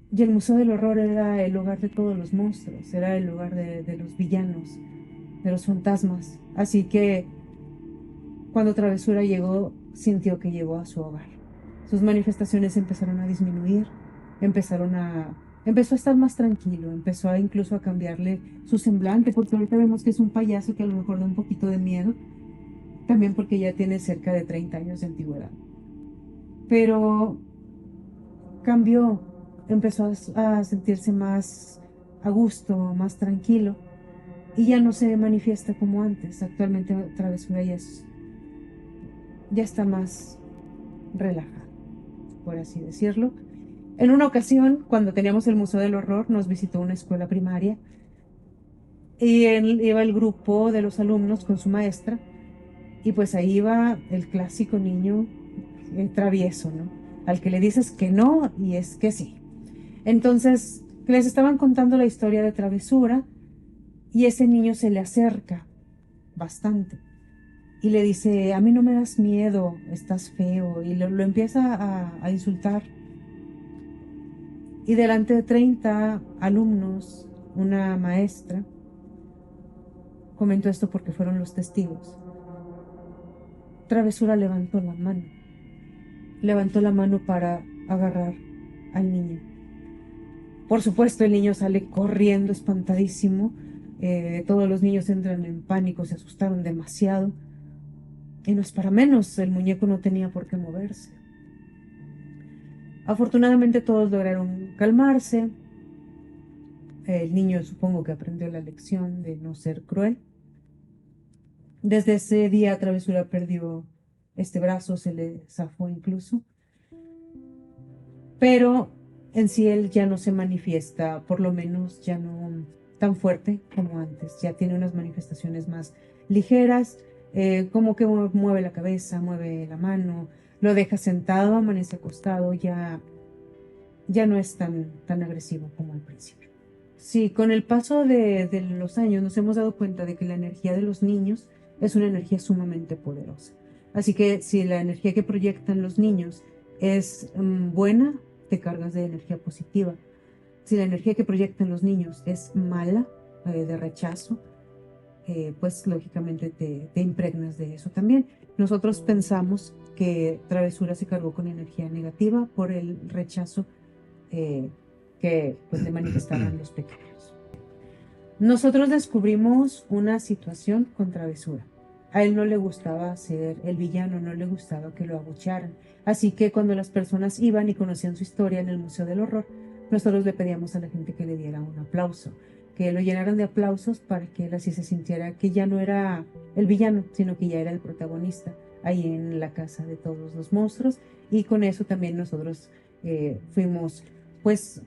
Y el Museo del Horror era el hogar de todos los monstruos, era el lugar de los villanos, de los fantasmas. Así que cuando Travesura llegó, sintió que llegó a su hogar. Sus manifestaciones empezaron a disminuir, empezó a estar más tranquilo, empezó incluso a cambiarle su semblante, porque ahorita vemos que es un payaso que a lo mejor da un poquito de miedo, también porque ya tiene cerca de 30 años de antigüedad. Pero cambió. empezó a sentirse más a gusto, más tranquilo, y ya no se manifiesta como antes. Actualmente Travesura ya está más relajada, por así decirlo. En una ocasión, cuando teníamos el Museo del Horror, nos visitó una escuela primaria y iba el grupo de los alumnos con su maestra, y pues ahí iba el clásico niño travieso, ¿no? Al que le dices que no y es que sí. Entonces, les estaban contando la historia de Travesura y ese niño se le acerca bastante y le dice: a mí no me das miedo, estás feo, y lo empieza a insultar. Y delante de 30 alumnos, una maestra comentó esto porque fueron los testigos. Travesura levantó la mano para agarrar al niño. Por supuesto, el niño sale corriendo espantadísimo. Todos los niños entran en pánico, se asustaron demasiado. Y no es para menos, el muñeco no tenía por qué moverse. Afortunadamente todos lograron calmarse. El niño supongo que aprendió la lección de no ser cruel. Desde ese día Travesura perdió este brazo, se le zafó incluso. Pero en sí él ya no se manifiesta, por lo menos ya no tan fuerte como antes. Ya tiene unas manifestaciones más ligeras, como que mueve la cabeza, mueve la mano, lo deja sentado, amanece acostado, ya no es tan agresivo como al principio. Sí, con el paso de los años nos hemos dado cuenta de que la energía de los niños es una energía sumamente poderosa. Así que si la energía que proyectan los niños es buena, te cargas de energía positiva. Si la energía que proyectan los niños es mala, de rechazo, pues lógicamente te impregnas de eso también. Nosotros pensamos que Travesura se cargó con energía negativa por el rechazo que pues, le manifestaban los pequeños. Nosotros descubrimos una situación con Travesura. A él no le gustaba ser el villano, no le gustaba que lo abuchearan. Así que cuando las personas iban y conocían su historia en el Museo del Horror, nosotros le pedíamos a la gente que le diera un aplauso, que lo llenaran de aplausos para que él así se sintiera que ya no era el villano, sino que ya era el protagonista ahí en la casa de todos los monstruos. Y con eso también nosotros fuimos pues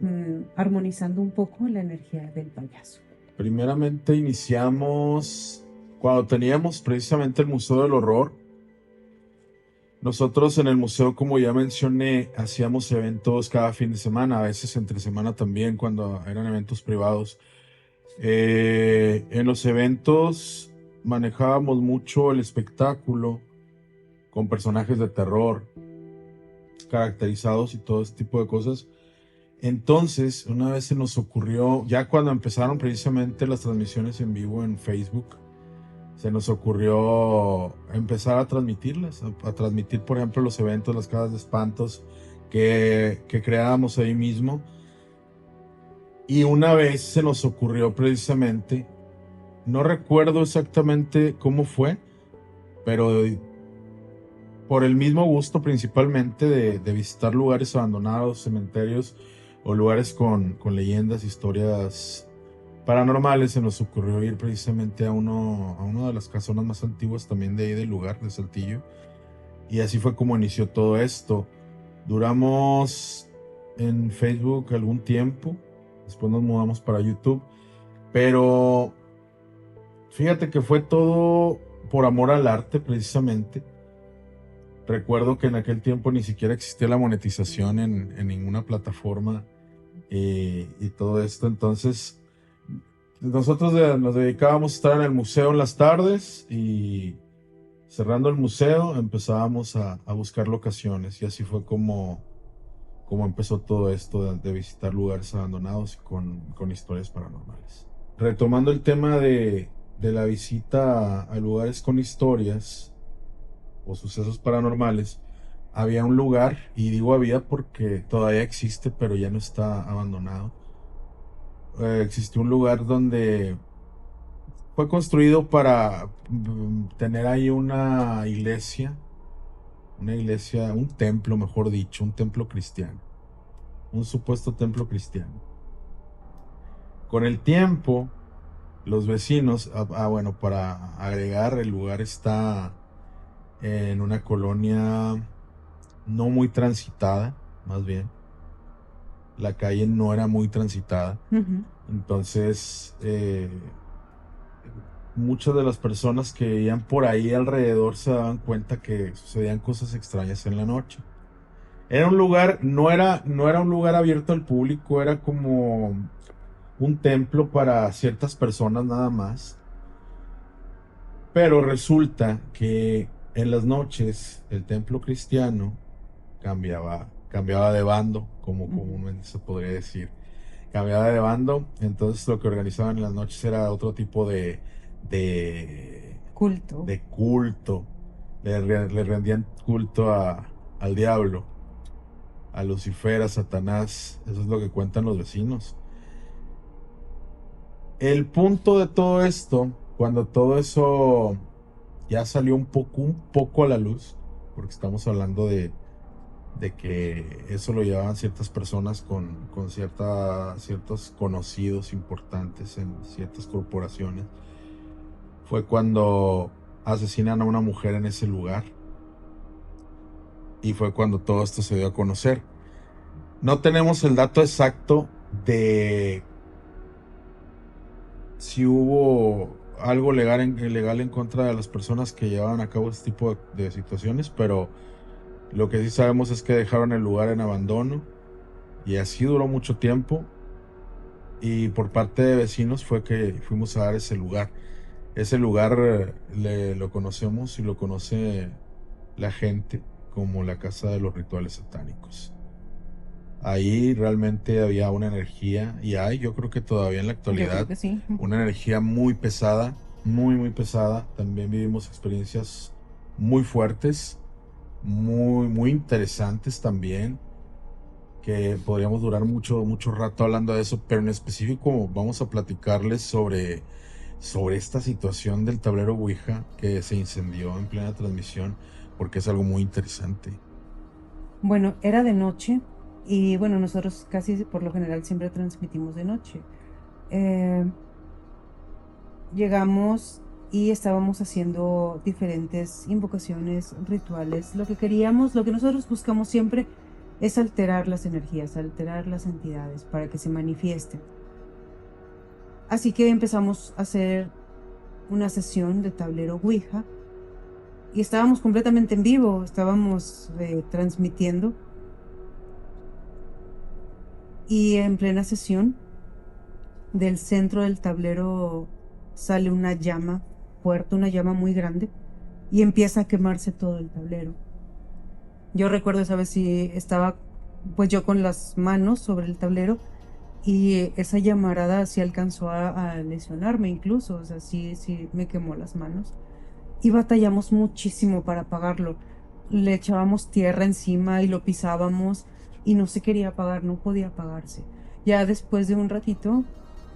armonizando un poco la energía del payaso. Primeramente iniciamos cuando teníamos precisamente el Museo del Horror. Nosotros en el museo, como ya mencioné, hacíamos eventos cada fin de semana, a veces entre semana también, cuando eran eventos privados. En los eventos manejábamos mucho el espectáculo con personajes de terror caracterizados y todo ese tipo de cosas. Entonces, una vez se nos ocurrió, ya cuando empezaron precisamente las transmisiones en vivo en Facebook, se nos ocurrió empezar a transmitirlas, a transmitir, por ejemplo, los eventos, las casas de espantos que creábamos ahí mismo. Y una vez se nos ocurrió precisamente, no recuerdo exactamente cómo fue, pero por el mismo gusto principalmente de visitar lugares abandonados, cementerios o lugares con leyendas, historias paranormales, se nos ocurrió ir precisamente a una de las casonas más antiguas también de ahí del lugar, de Saltillo. Y así fue como inició todo esto. Duramos en Facebook algún tiempo, después nos mudamos para YouTube, pero fíjate que fue todo por amor al arte precisamente. Recuerdo que en aquel tiempo ni siquiera existía la monetización en ninguna plataforma y todo esto. Entonces nosotros nos dedicábamos a estar en el museo en las tardes y cerrando el museo empezábamos a buscar locaciones, y así fue como empezó todo esto de visitar lugares abandonados con historias paranormales. Retomando el tema de la visita a lugares con historias o sucesos paranormales, había un lugar, y digo había porque todavía existe, pero ya no está abandonado. Existió un lugar donde fue construido para tener ahí una iglesia, un templo, mejor dicho, un templo cristiano. un supuesto templo cristiano. Con el tiempo, los vecinos, bueno, para agregar, el lugar está en una colonia no muy transitada, más bien. La calle no era muy transitada. Ujú. Entonces, muchas de las personas que vivían por ahí alrededor se daban cuenta que sucedían cosas extrañas en la noche. Era un lugar, no era un lugar abierto al público, era como un templo para ciertas personas nada más. Pero resulta que en las noches el templo cristiano cambiaba de bando, como Ujú. comúnmente se podría decir. Cambiaba de bando, entonces lo que organizaban en las noches era otro tipo de, Culto. de culto. Le rendían culto al diablo, a Lucifer, a Satanás. Eso es lo que cuentan los vecinos. El punto de todo esto, cuando todo eso ya salió un poco a la luz, porque estamos hablando de que eso lo llevaban ciertas personas con ciertos conocidos importantes en ciertas corporaciones, fue cuando asesinan a una mujer en ese lugar y fue cuando todo esto se dio a conocer. No tenemos el dato exacto de si hubo algo ilegal en contra de las personas que llevaban a cabo este tipo de situaciones, pero lo que sí sabemos es que dejaron el lugar en abandono y así duró mucho tiempo. Y por parte de vecinos fue que fuimos a dar ese lugar. Ese lugar lo conocemos y lo conoce la gente como la casa de los rituales satánicos. Ahí realmente había una energía, y hay, yo creo que todavía en la Yo creo actualidad, que sí. una energía muy pesada, muy, muy pesada. También vivimos experiencias muy fuertes, muy, muy interesantes también, que podríamos durar mucho, mucho rato hablando de eso, pero en específico vamos a platicarles sobre esta situación del tablero Ouija que se incendió en plena transmisión, porque es algo muy interesante. Bueno, era de noche y bueno, nosotros casi por lo general siempre transmitimos de noche. Eh, Llegamos y estábamos haciendo diferentes invocaciones, rituales. Lo que queríamos, lo que nosotros buscamos siempre es alterar las energías, alterar las entidades para que se manifiesten. Así que empezamos a hacer una sesión de tablero Ouija y estábamos completamente en vivo, estábamos transmitiendo y en plena sesión del centro del tablero sale una llama fuerte, una llama muy grande y empieza a quemarse todo el tablero. Yo recuerdo esa vez si estaba pues yo con las manos sobre el tablero y esa llamarada sí alcanzó a lesionarme incluso, o sea, sí me quemó las manos. Y batallamos muchísimo para apagarlo. Le echábamos tierra encima y lo pisábamos y no se quería apagar, no podía apagarse. Ya después de un ratito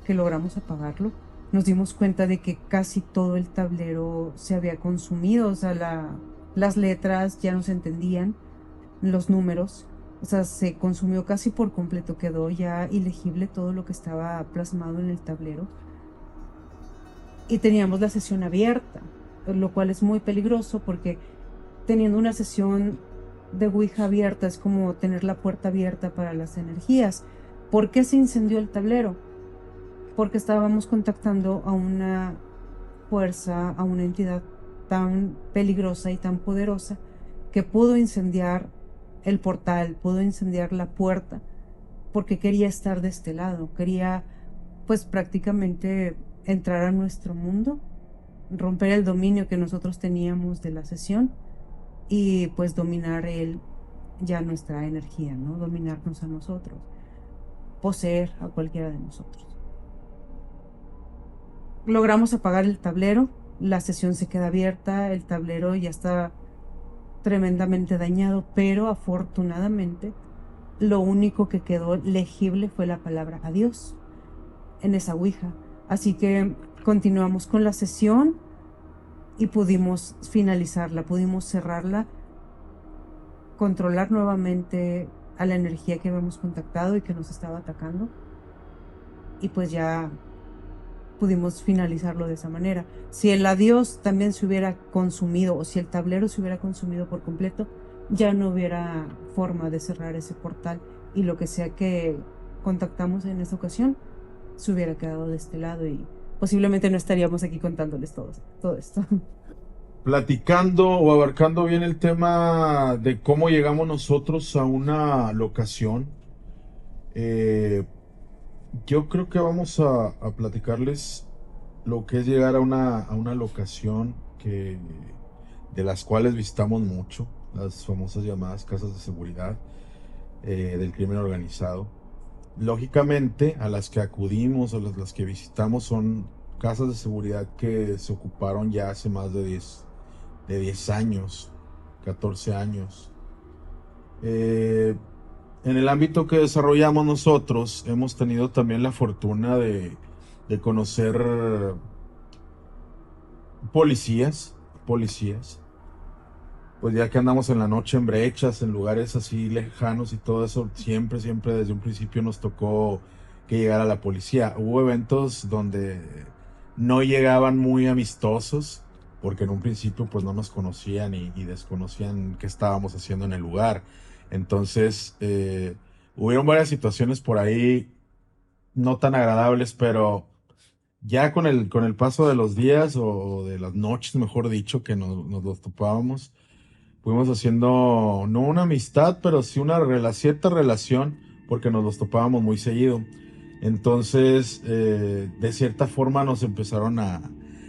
que logramos apagarlo, nos dimos cuenta de que casi todo el tablero se había consumido, o sea, las letras ya no se entendían, los números, o sea, se consumió casi por completo, quedó ya ilegible todo lo que estaba plasmado en el tablero y teníamos la sesión abierta, lo cual es muy peligroso porque teniendo una sesión de Ouija abierta es como tener la puerta abierta para las energías. ¿Por qué se incendió el tablero? Porque estábamos contactando a una fuerza, a una entidad tan peligrosa y tan poderosa que pudo incendiar el portal, pudo incendiar la puerta, porque quería estar de este lado, quería pues prácticamente entrar a nuestro mundo, romper el dominio que nosotros teníamos de la sesión y pues dominar él ya nuestra energía, ¿no? Dominarnos a nosotros, poseer a cualquiera de nosotros. Logramos apagar el tablero, la sesión se queda abierta, el tablero ya está tremendamente dañado, pero afortunadamente lo único que quedó legible fue la palabra adiós en esa Ouija. Así que continuamos con la sesión y pudimos finalizarla, pudimos cerrarla, controlar nuevamente a la energía que habíamos contactado y que nos estaba atacando. Y pues ya pudimos finalizarlo de esa manera. Si el adiós también se hubiera consumido o si el tablero se hubiera consumido por completo, ya no hubiera forma de cerrar ese portal y lo que sea que contactamos en esta ocasión se hubiera quedado de este lado y posiblemente no estaríamos aquí contándoles todo esto. Platicando o abarcando bien el tema de cómo llegamos nosotros a una locación, eh, yo creo que vamos a platicarles lo que es llegar a una locación que, de las cuales visitamos mucho, las famosas llamadas casas de seguridad del crimen organizado. Lógicamente, a las que acudimos, a las que visitamos, son casas de seguridad que se ocuparon ya hace más de 10 años, 14 años. Eh, en el ámbito que desarrollamos nosotros, hemos tenido también la fortuna de conocer policías, pues ya que andamos en la noche en brechas, en lugares así lejanos y todo eso, siempre desde un principio nos tocó que llegara la policía. Hubo eventos donde no llegaban muy amistosos, porque en un principio pues no nos conocían y desconocían qué estábamos haciendo en el lugar. Entonces, hubieron varias situaciones por ahí no tan agradables, pero ya con el paso de los días o de las noches, mejor dicho, que nos los topábamos, fuimos haciendo no una amistad, pero sí una cierta relación, porque nos los topábamos muy seguido. Entonces, de cierta forma nos empezaron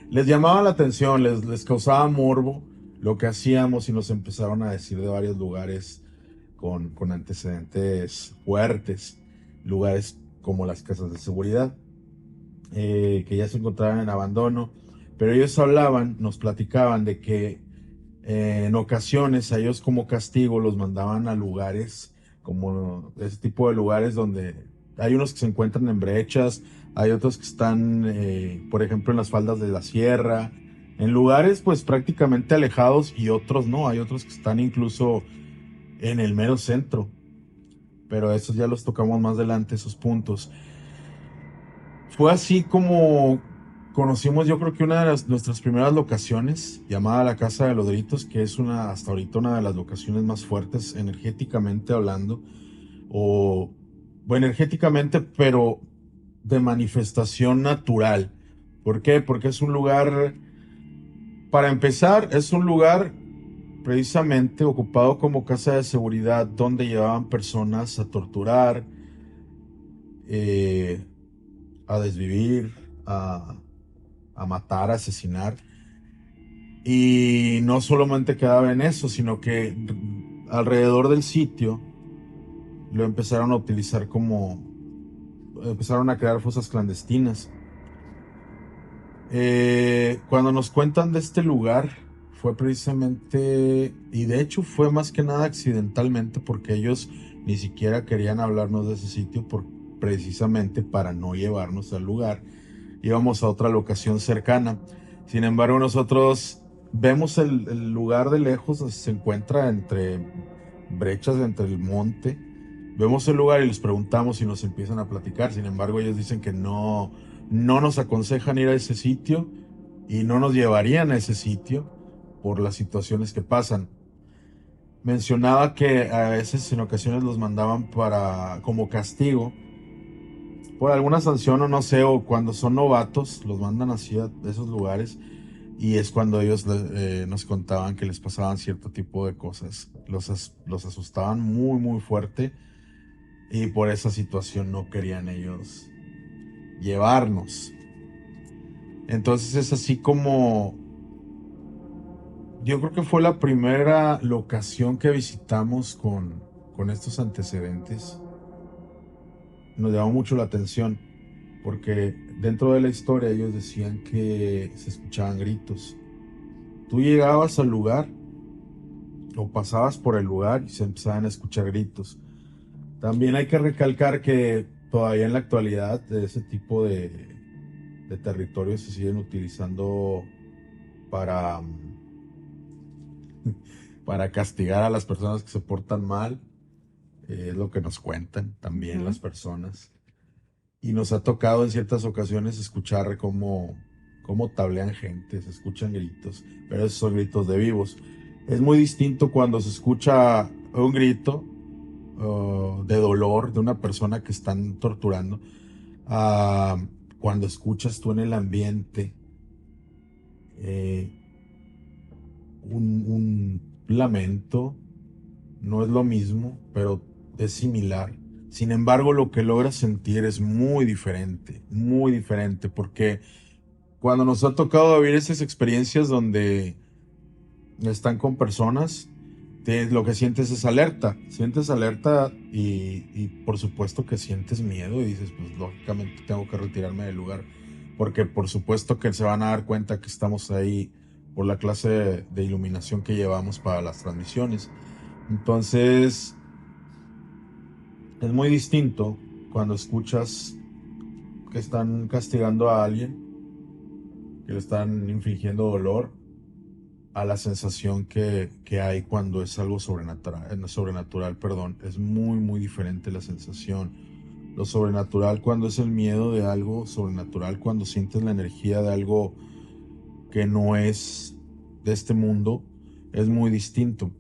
les llamaba la atención, les causaba morbo lo que hacíamos y nos empezaron a decir de varios lugares con antecedentes fuertes, lugares como las casas de seguridad, que ya se encontraban en abandono, pero ellos hablaban, nos platicaban de que en ocasiones a ellos como castigo los mandaban a lugares como ese tipo de lugares donde hay unos que se encuentran en brechas, hay otros que están, por ejemplo, en las faldas de la sierra, en lugares pues prácticamente alejados y otros no, hay otros que están incluso en el mero centro, pero esos ya los tocamos más adelante, esos puntos. Fue así como conocimos, yo creo que una de nuestras primeras locaciones, llamada la Casa de los Gritos, que es hasta ahorita una de las locaciones más fuertes energéticamente hablando, o bueno, energéticamente, pero de manifestación natural. ¿Por qué? Porque es un lugar, para empezar, es un lugar precisamente ocupado como casa de seguridad donde llevaban personas a torturar, eh, a desvivir, a, a matar, a asesinar. Y no solamente quedaba en eso, sino que alrededor del sitio lo empezaron a utilizar empezaron a crear fosas clandestinas. Cuando nos cuentan de este lugar, fue precisamente, y de hecho fue más que nada accidentalmente, porque ellos ni siquiera querían hablarnos de ese sitio precisamente para no llevarnos al lugar. Íbamos a otra locación cercana. Sin embargo, nosotros vemos el lugar de lejos, se encuentra entre brechas, entre el monte. Vemos el lugar y les preguntamos y nos empiezan a platicar. Sin embargo, ellos dicen que no nos aconsejan ir a ese sitio y no nos llevarían a ese sitio por las situaciones que pasan. Mencionaba que a veces en ocasiones los mandaban como castigo por alguna sanción o no sé, o cuando son novatos los mandan así a esos lugares y es cuando ellos nos contaban que les pasaban cierto tipo de cosas. Los asustaban muy fuerte y por esa situación no querían ellos llevarnos. Entonces es así como yo creo que fue la primera locación que visitamos con estos antecedentes. Nos llamó mucho la atención porque dentro de la historia ellos decían que se escuchaban gritos. Tú llegabas al lugar o pasabas por el lugar y se empezaban a escuchar gritos. También hay que recalcar que todavía en la actualidad ese tipo de territorios se siguen utilizando para, para castigar a las personas que se portan mal. Es lo que nos cuentan también Ujú. las personas. Y nos ha tocado en ciertas ocasiones escuchar cómo tablean gente, se escuchan gritos, pero esos son gritos de vivos. Es muy distinto cuando se escucha un grito de dolor de una persona que están torturando a cuando escuchas tú en el ambiente eh, un lamento. No es lo mismo, pero es similar. Sin embargo, lo que logras sentir es muy diferente, porque cuando nos ha tocado vivir esas experiencias donde están con personas, lo que sientes alerta y por supuesto que sientes miedo y dices, pues lógicamente tengo que retirarme del lugar, porque por supuesto que se van a dar cuenta que estamos ahí por la clase de iluminación que llevamos para las transmisiones. Entonces, es muy distinto cuando escuchas que están castigando a alguien, que le están infligiendo dolor, a la sensación que hay cuando es algo sobrenatural, perdón. Es muy diferente la sensación. Lo sobrenatural cuando es el miedo de algo sobrenatural, cuando sientes la energía de algo que no es de este mundo, es muy distinto.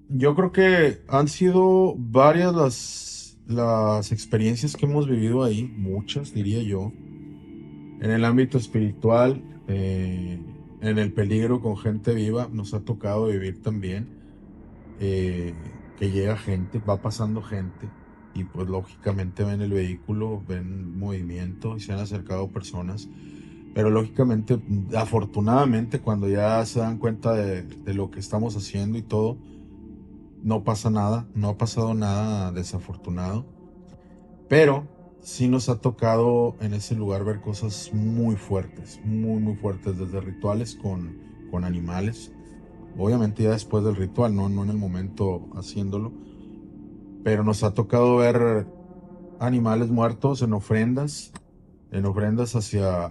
Yo creo que han sido varias las experiencias que hemos vivido ahí, muchas diría yo, en el ámbito espiritual, en el peligro con gente viva, nos ha tocado vivir también, que llega gente, va pasando gente, y pues lógicamente ven el vehículo, ven movimiento y se han acercado personas, pero lógicamente, afortunadamente, cuando ya se dan cuenta de lo que estamos haciendo y todo, no pasa nada, no ha pasado nada desafortunado, pero sí nos ha tocado en ese lugar ver cosas muy fuertes, muy fuertes, desde rituales con animales, obviamente ya después del ritual, no en el momento haciéndolo, pero nos ha tocado ver animales muertos en ofrendas hacia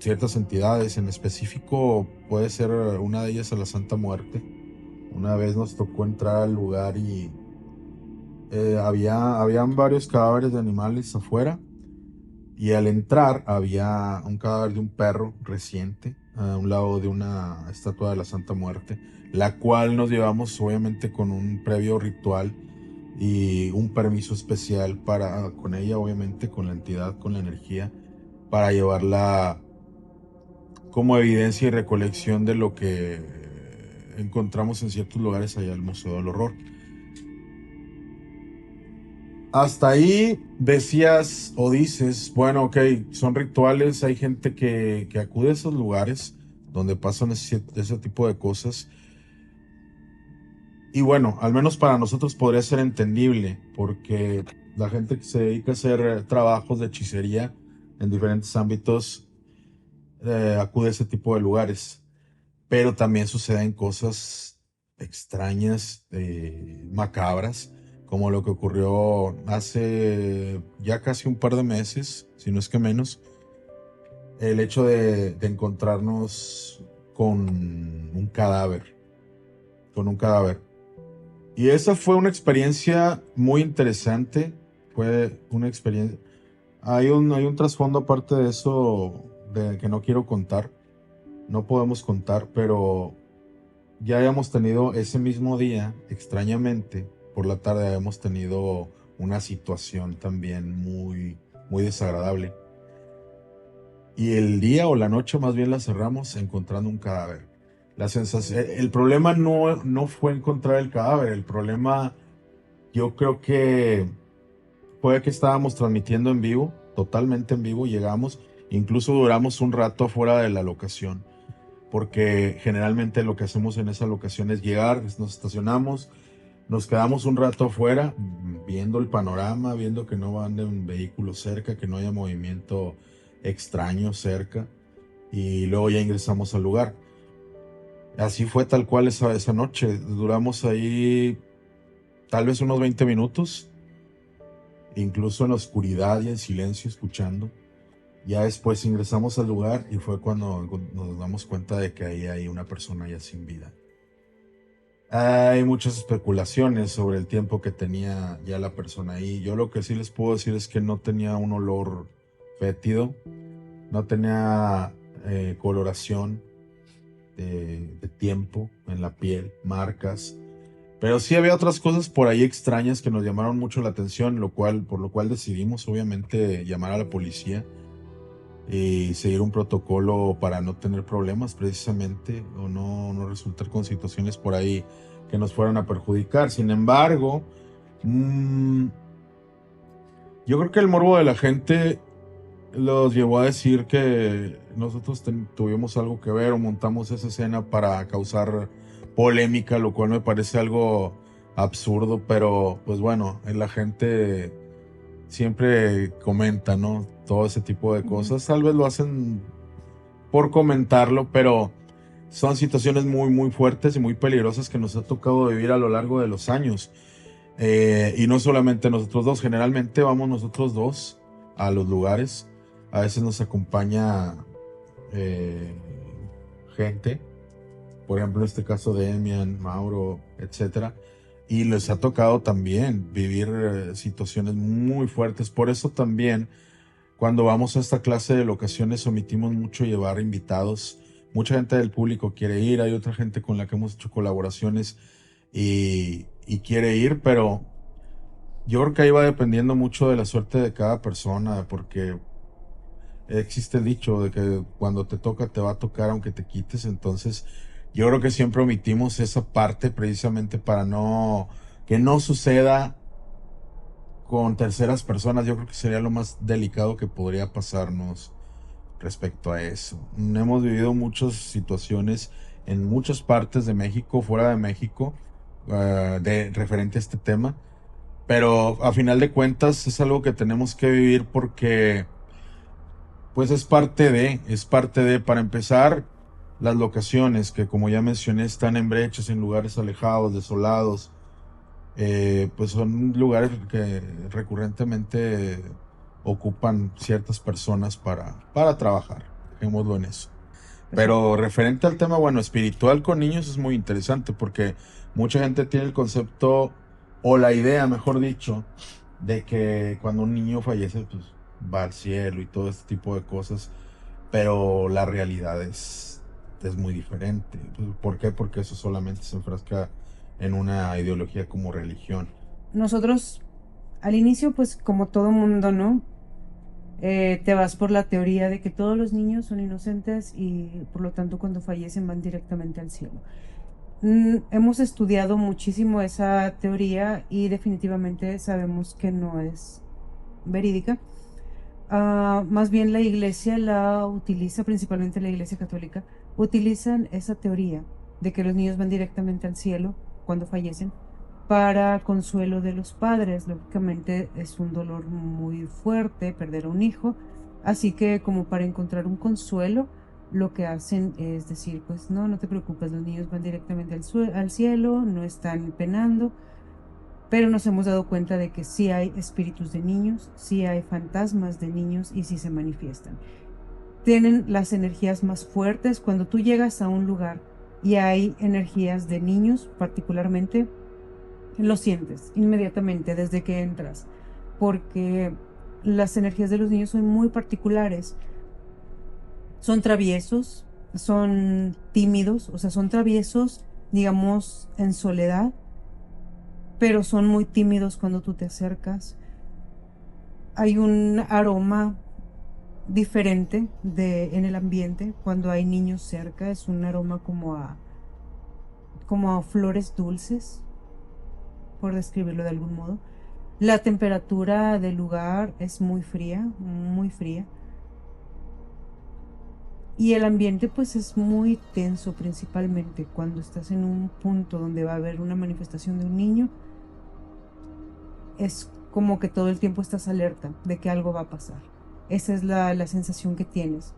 ciertas entidades, en específico puede ser una de ellas a la Santa Muerte. Una vez nos tocó entrar al lugar y habían varios cadáveres de animales afuera y al entrar había un cadáver de un perro reciente a un lado de una estatua de la Santa Muerte, la cual nos llevamos obviamente con un previo ritual y un permiso especial para con ella, obviamente con la entidad, con la energía, para llevarla como evidencia y recolección de lo que encontramos en ciertos lugares allá al Museo del Horror. Hasta ahí decías o dices, bueno, ok, son rituales, hay gente que acude a esos lugares donde pasan ese tipo de cosas. Y bueno, al menos para nosotros podría ser entendible, porque la gente que se dedica a hacer trabajos de hechicería en diferentes ámbitos acude a ese tipo de lugares. Pero también suceden cosas extrañas, macabras, como lo que ocurrió hace ya casi un par de meses, si no es que menos, el hecho de encontrarnos con un cadáver, con un cadáver. Y esa fue una experiencia muy interesante, fue una experiencia... hay un trasfondo aparte de eso de que no quiero contar, no podemos contar, pero ya habíamos tenido ese mismo día, extrañamente, por la tarde habíamos tenido una situación también muy desagradable. Y el día o la noche más bien la cerramos encontrando un cadáver. La sensación, el problema no fue encontrar el cadáver, el problema yo creo que fue que estábamos transmitiendo en vivo, totalmente en vivo, llegamos, incluso duramos un rato afuera de la locación porque generalmente lo que hacemos en esa locación es llegar, nos estacionamos, nos quedamos un rato afuera viendo el panorama, viendo que no ande un vehículo cerca, que no haya movimiento extraño cerca y luego ya ingresamos al lugar. Así fue tal cual esa noche, duramos ahí tal vez unos 20 minutos, incluso en la oscuridad y en silencio escuchando. Ya después ingresamos al lugar y fue cuando nos damos cuenta de que ahí hay una persona ya sin vida. Hay muchas especulaciones sobre el tiempo que tenía ya la persona ahí. Yo lo que sí les puedo decir es que no tenía un olor fétido, no tenía coloración de tiempo en la piel, marcas. Pero sí había otras cosas por ahí extrañas que nos llamaron mucho la atención, por lo cual decidimos obviamente llamar a la policía y seguir un protocolo para no tener problemas precisamente o no resultar con situaciones por ahí que nos fueran a perjudicar. Sin embargo, yo creo que el morbo de la gente los llevó a decir que nosotros tuvimos algo que ver o montamos esa escena para causar polémica, lo cual me parece algo absurdo, pero pues bueno, la gente siempre comenta, ¿no? Todo ese tipo de cosas. Tal vez lo hacen por comentarlo, pero son situaciones muy, muy fuertes y muy peligrosas que nos ha tocado vivir a lo largo de los años. Y no solamente nosotros dos, generalmente vamos nosotros dos a los lugares. A veces nos acompaña eh, gente, por ejemplo, en este caso de Emian, Mauro, etcétera. Y les ha tocado también vivir situaciones muy fuertes. Por eso también, cuando vamos a esta clase de locaciones, omitimos mucho llevar invitados. Mucha gente del público quiere ir, hay otra gente con la que hemos hecho colaboraciones y quiere ir, pero yo creo que ahí va dependiendo mucho de la suerte de cada persona, porque existe el dicho de que cuando te toca te va a tocar aunque te quites. Entonces yo creo que siempre omitimos esa parte precisamente para que no suceda con terceras personas. Yo creo que sería lo más delicado que podría pasarnos respecto a eso. Hemos vivido muchas situaciones en muchas partes de México, fuera de México, de referente a este tema, pero a final de cuentas es algo que tenemos que vivir porque pues para empezar, las locaciones que como ya mencioné están en brechas, en lugares alejados, desolados, pues son lugares que recurrentemente ocupan ciertas personas para trabajar, dejémoslo en eso. Pues sí. Pero referente al tema, bueno, espiritual con niños es muy interesante porque mucha gente tiene el concepto o la idea, mejor dicho, de que cuando un niño fallece, pues va al cielo y todo este tipo de cosas, pero la realidad es muy diferente. Pues, ¿por qué? Porque eso solamente se enfrasca en una ideología como religión. Nosotros, al inicio, pues como todo mundo, ¿no? Te vas por la teoría de que todos los niños son inocentes y por lo tanto cuando fallecen van directamente al cielo. Hemos estudiado muchísimo esa teoría y definitivamente sabemos que no es verídica. Más bien la iglesia la utiliza, principalmente la iglesia católica, utilizan esa teoría de que los niños van directamente al cielo cuando fallecen para consuelo de los padres. Lógicamente es un dolor muy fuerte perder a un hijo, así que como para encontrar un consuelo, lo que hacen es decir, pues no, no te preocupes, los niños van directamente al cielo, no están penando, pero nos hemos dado cuenta de que sí hay espíritus de niños, sí hay fantasmas de niños y sí se manifiestan. Tienen las energías más fuertes cuando tú llegas a un lugar y hay energías de niños particularmente, lo sientes inmediatamente desde que entras, porque las energías de los niños son muy particulares. Son traviesos, son tímidos, o sea, son traviesos, digamos, en soledad, pero son muy tímidos cuando tú te acercas. Hay un aroma diferente en el ambiente cuando hay niños cerca, es un aroma como a flores dulces, por describirlo de algún modo. La temperatura del lugar es muy fría, muy fría. Y el ambiente pues es muy tenso, principalmente cuando estás en un punto donde va a haber una manifestación de un niño. Es como que todo el tiempo estás alerta de que algo va a pasar. Esa es la sensación que tienes.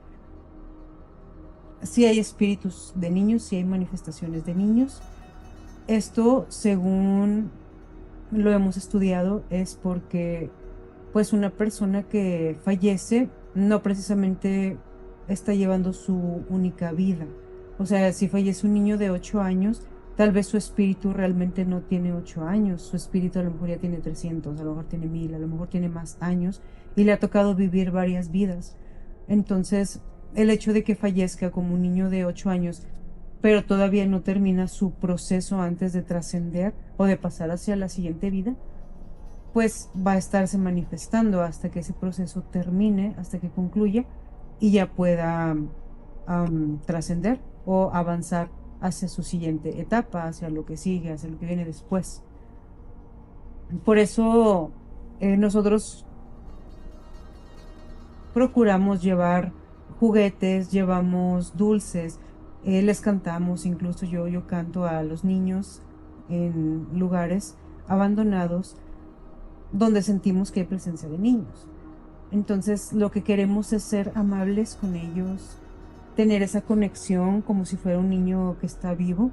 Sí hay espíritus de niños, sí hay manifestaciones de niños. Esto, según lo hemos estudiado, es porque pues una persona que fallece no precisamente está llevando su única vida. O sea, si fallece un niño de 8 años, Tal vez su espíritu realmente no tiene 8 años, su espíritu a lo mejor ya tiene 300, a lo mejor tiene 1000, a lo mejor tiene más años y le ha tocado vivir varias vidas. Entonces, el hecho de que fallezca como un niño de 8 años, pero todavía no termina su proceso antes de trascender o de pasar hacia la siguiente vida, pues va a estarse manifestando hasta que ese proceso termine, hasta que concluya y ya pueda trascender o avanzar hacia su siguiente etapa, hacia lo que sigue, hacia lo que viene después. Por eso nosotros procuramos llevar juguetes, llevamos dulces, les cantamos, incluso yo canto a los niños en lugares abandonados donde sentimos que hay presencia de niños. Entonces, lo que queremos es ser amables con ellos, tener esa conexión como si fuera un niño que está vivo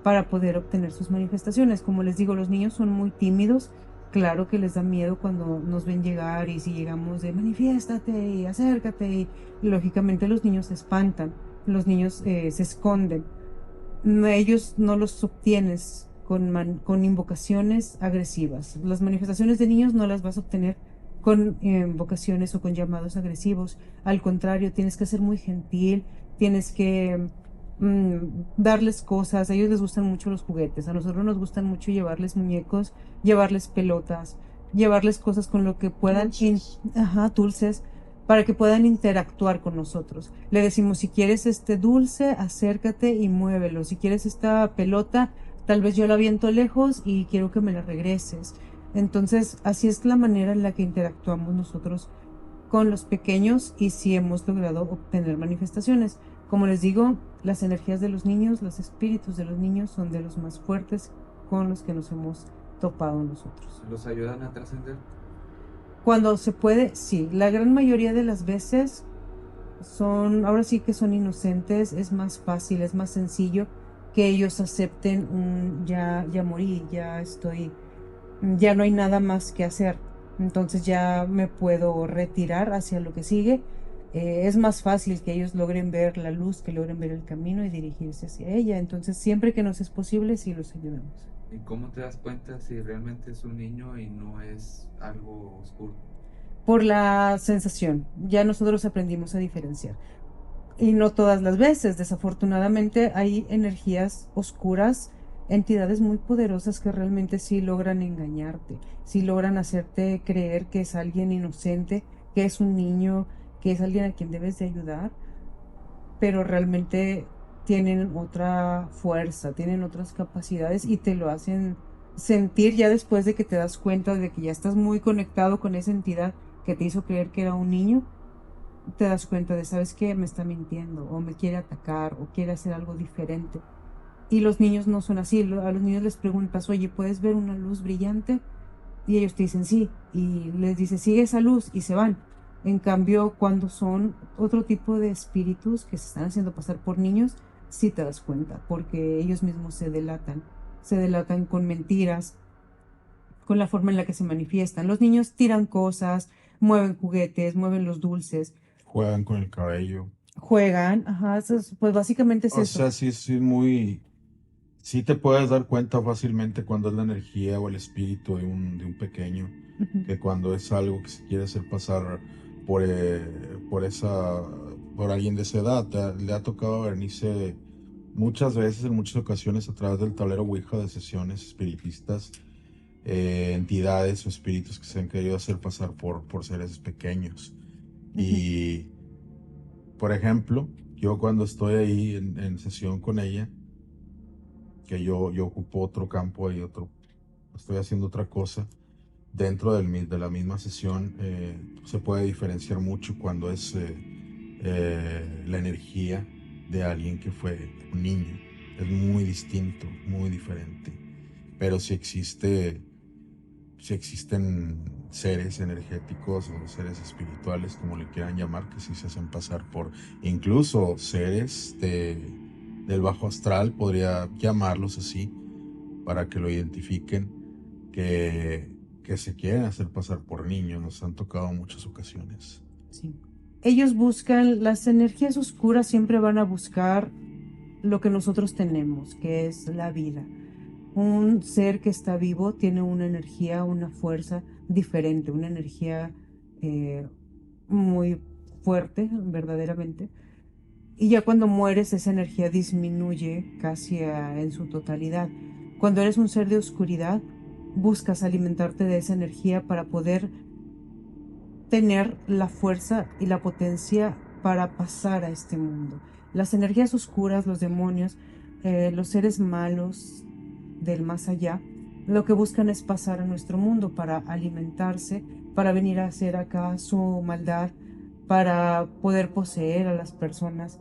para poder obtener sus manifestaciones. Como les digo, los niños son muy tímidos. Claro que les da miedo cuando nos ven llegar y si llegamos de manifiéstate y acércate y lógicamente los niños se espantan, los niños se esconden. Ellos no los obtienes con invocaciones agresivas. Las manifestaciones de niños no las vas a obtener con invocaciones o con llamados agresivos. Al contrario, tienes que ser muy gentil, tienes que darles cosas. A ellos les gustan mucho los juguetes, a nosotros nos gustan mucho llevarles muñecos, llevarles pelotas, llevarles cosas con lo que puedan, ajá, dulces, para que puedan interactuar con nosotros. Le decimos, si quieres este dulce, acércate y muévelo. Si quieres esta pelota, tal vez yo la aviento lejos y quiero que me la regreses. Entonces, así es la manera en la que interactuamos nosotros con los pequeños y sí hemos logrado obtener manifestaciones. Como les digo, las energías de los niños, los espíritus de los niños son de los más fuertes con los que nos hemos topado nosotros. ¿Los ayudan a trascender? Cuando se puede, sí. La gran mayoría de las veces son, ahora sí que son inocentes, es más fácil, es más sencillo que ellos acepten ya morí, ya no hay nada más que hacer. Entonces ya me puedo retirar hacia lo que sigue. Es más fácil que ellos logren ver la luz, que logren ver el camino y dirigirse hacia ella. Entonces siempre que nos es posible, sí los ayudamos. ¿Y cómo te das cuenta si realmente es un niño y no es algo oscuro? Por la sensación, ya nosotros aprendimos a diferenciar. Y no todas las veces, desafortunadamente, hay energías oscuras, entidades muy poderosas que realmente sí logran engañarte, sí logran hacerte creer que es alguien inocente, que es un niño, que es alguien a quien debes de ayudar, pero realmente tienen otra fuerza, tienen otras capacidades y te lo hacen sentir ya después de que te das cuenta de que ya estás muy conectado con esa entidad que te hizo creer que era un niño. Te das cuenta de, ¿sabes qué? Me está mintiendo o me quiere atacar o quiere hacer algo diferente. Y los niños no son así. A los niños les preguntas, oye, ¿puedes ver una luz brillante? Y ellos te dicen sí. Y les dices, sigue esa luz y se van. En cambio, cuando son otro tipo de espíritus que se están haciendo pasar por niños, sí te das cuenta, porque ellos mismos se delatan con mentiras, con la forma en la que se manifiestan. Los niños tiran cosas, mueven juguetes, mueven los dulces, Juegan con el cabello. juegan, ajá, pues básicamente es O eso. sea, sí, muy. Sí te puedes dar cuenta fácilmente cuando es la energía o el espíritu de un pequeño, Ujú, que cuando es algo que se quiere hacer pasar por, por esa, por alguien de esa edad. Le ha tocado a Bernice muchas veces, en muchas ocasiones, a través del tablero Ouija de sesiones espiritistas, entidades o espíritus que se han querido hacer pasar por seres pequeños. ujú, Y, por ejemplo, yo cuando estoy ahí en sesión con ella, que yo ocupo otro campo y estoy haciendo otra cosa, dentro de la misma sesión se puede diferenciar mucho cuando es la energía de alguien que fue un niño. Es muy distinto, muy diferente. Pero si existen seres energéticos o seres espirituales, como le quieran llamar, que sí se hacen pasar por incluso seres del bajo astral, podría llamarlos así, para que lo identifiquen, que se quieren hacer pasar por niños. Nos han tocado muchas ocasiones. sí. Ellos buscan, las energías oscuras siempre van a buscar lo que nosotros tenemos, que es la vida. Un ser que está vivo tiene una energía, una fuerza diferente, una energía muy fuerte, verdaderamente. Y ya cuando mueres, esa energía disminuye casi en su totalidad. Cuando eres un ser de oscuridad, buscas alimentarte de esa energía para poder tener la fuerza y la potencia para pasar a este mundo. Las energías oscuras, los demonios, los seres malos del más allá, lo que buscan es pasar a nuestro mundo para alimentarse, para venir a hacer acá su maldad, para poder poseer a las personas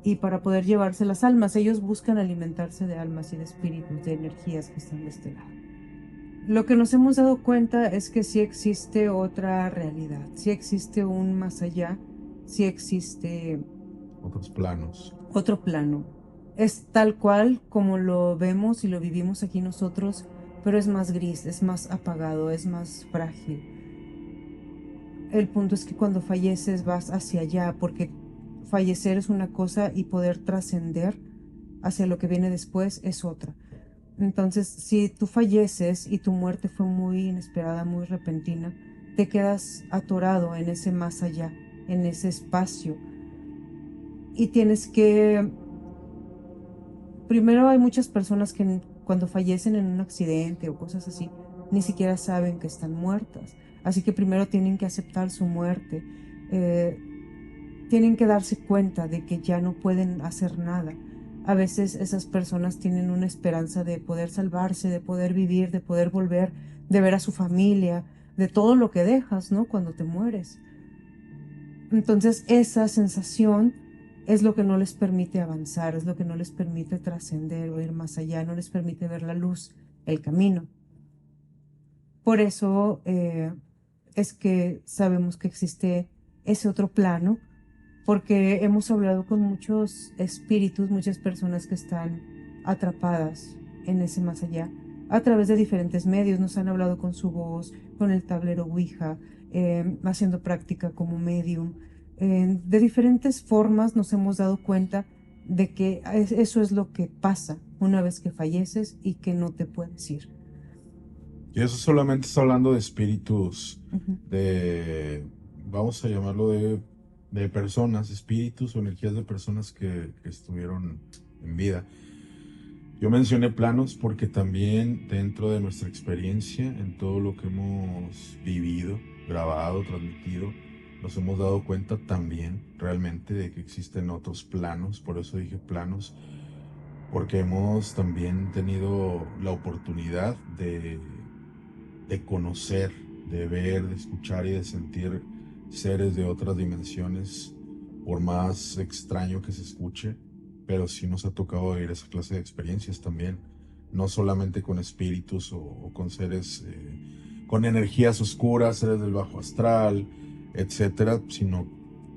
y para poder llevarse las almas. Ellos buscan alimentarse de almas y de espíritus, de energías que están de este lado. Lo que nos hemos dado cuenta es que sí existe otra realidad, sí existe un más allá, sí existe Otros planos. otro plano. Es tal cual como lo vemos y lo vivimos aquí nosotros, pero es más gris, es más apagado, es más frágil. El punto es que cuando falleces vas hacia allá, porque fallecer es una cosa y poder trascender hacia lo que viene después es otra. Entonces, si tú falleces y tu muerte fue muy inesperada, muy repentina, te quedas atorado en ese más allá, en ese espacio. Y tienes que... Primero hay muchas personas que cuando fallecen en un accidente o cosas así, ni siquiera saben que están muertas. Así que primero tienen que aceptar su muerte. eh, Tienen que darse cuenta de que ya no pueden hacer nada. A veces esas personas tienen una esperanza de poder salvarse, de poder vivir, de poder volver, de ver a su familia, de todo lo que dejas, ¿no? Cuando te mueres. Entonces esa sensación es lo que no les permite avanzar, es lo que no les permite trascender o ir más allá, no les permite ver la luz, el camino. Por eso es que sabemos que existe ese otro plano, porque hemos hablado con muchos espíritus, muchas personas que están atrapadas en ese más allá, a través de diferentes medios. Nos han hablado con su voz, con el tablero Ouija, haciendo práctica como medium. De diferentes formas nos hemos dado cuenta de que eso es lo que pasa una vez que falleces y que no te puedes ir. Y eso solamente está hablando de espíritus, Ujú. vamos a llamarlo de personas, espíritus o energías de personas que estuvieron en vida. Yo mencioné planos porque también dentro de nuestra experiencia, en todo lo que hemos vivido, grabado, transmitido, nos hemos dado cuenta también realmente de que existen otros planos, por eso dije planos, porque hemos también tenido la oportunidad de conocer, de ver, de escuchar y de sentir seres de otras dimensiones, por más extraño que se escuche, pero sí nos ha tocado vivir esa clase de experiencias también, no solamente con espíritus o con seres con energías oscuras, seres del bajo astral, etcétera, sino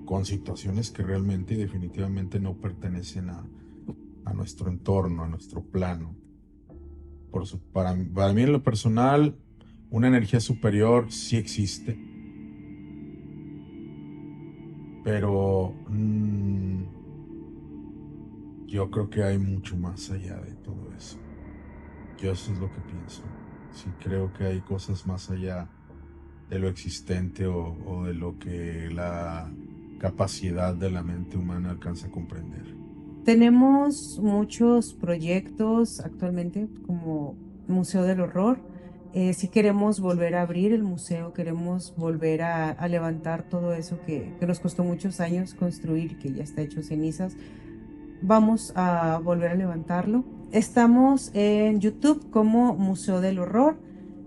con situaciones que realmente y definitivamente no pertenecen a nuestro entorno, a nuestro plano. Para mí en lo personal, una energía superior sí existe, pero yo creo que hay mucho más allá de todo eso. Yo eso es lo que pienso. Sí creo que hay cosas más allá de lo existente o de lo que la capacidad de la mente humana alcanza a comprender. Tenemos muchos proyectos actualmente como Museo del Horror. Si queremos volver a abrir el museo, queremos volver a levantar todo eso que nos costó muchos años construir, que ya está hecho cenizas. Vamos a volver a levantarlo. Estamos en YouTube como Museo del Horror.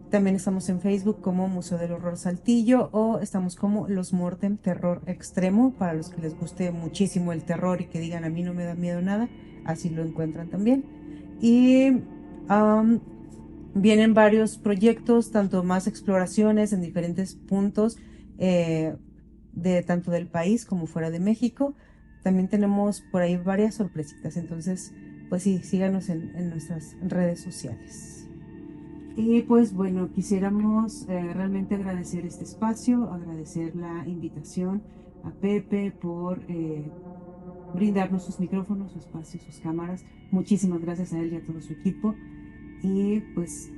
También estamos en Facebook como Museo del Horror Saltillo o estamos como Los Mortem Terror Extremo para los que les guste muchísimo el terror y que digan a mí no me da miedo nada, así lo encuentran también. Y vienen varios proyectos, tanto más exploraciones en diferentes puntos eh, de tanto del país como fuera de México. También tenemos por ahí varias sorpresitas, entonces pues sí, síganos en nuestras redes sociales. Y pues bueno, quisiéramos realmente agradecer este espacio, agradecer la invitación a Pepe por brindarnos sus micrófonos, su espacio, sus cámaras. Muchísimas gracias a él y a todo su equipo. Y pues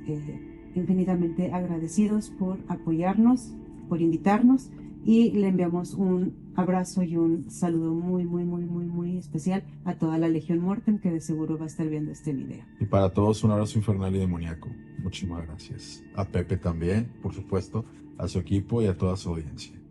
infinitamente agradecidos por apoyarnos, por invitarnos y le enviamos un abrazo y un saludo muy, muy, muy, muy, muy especial a toda la Legión Mortem que de seguro va a estar viendo este video. Y para todos un abrazo infernal y demoníaco. Muchísimas gracias. A Pepe también, por supuesto, a su equipo y a toda su audiencia.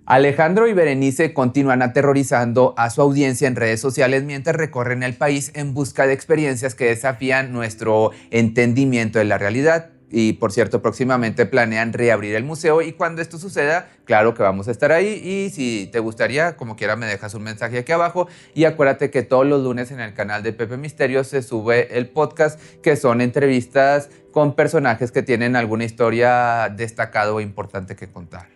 Alejandro y Berenice continúan aterrorizando a su audiencia en redes sociales mientras recorren el país en busca de experiencias que desafían nuestro entendimiento de la realidad. Y por cierto, próximamente planean reabrir el museo y cuando esto suceda, claro que vamos a estar ahí y si te gustaría, como quiera me dejas un mensaje aquí abajo y acuérdate que todos los lunes en el canal de Pepe Misterios se sube el podcast que son entrevistas con personajes que tienen alguna historia destacada o importante que contar.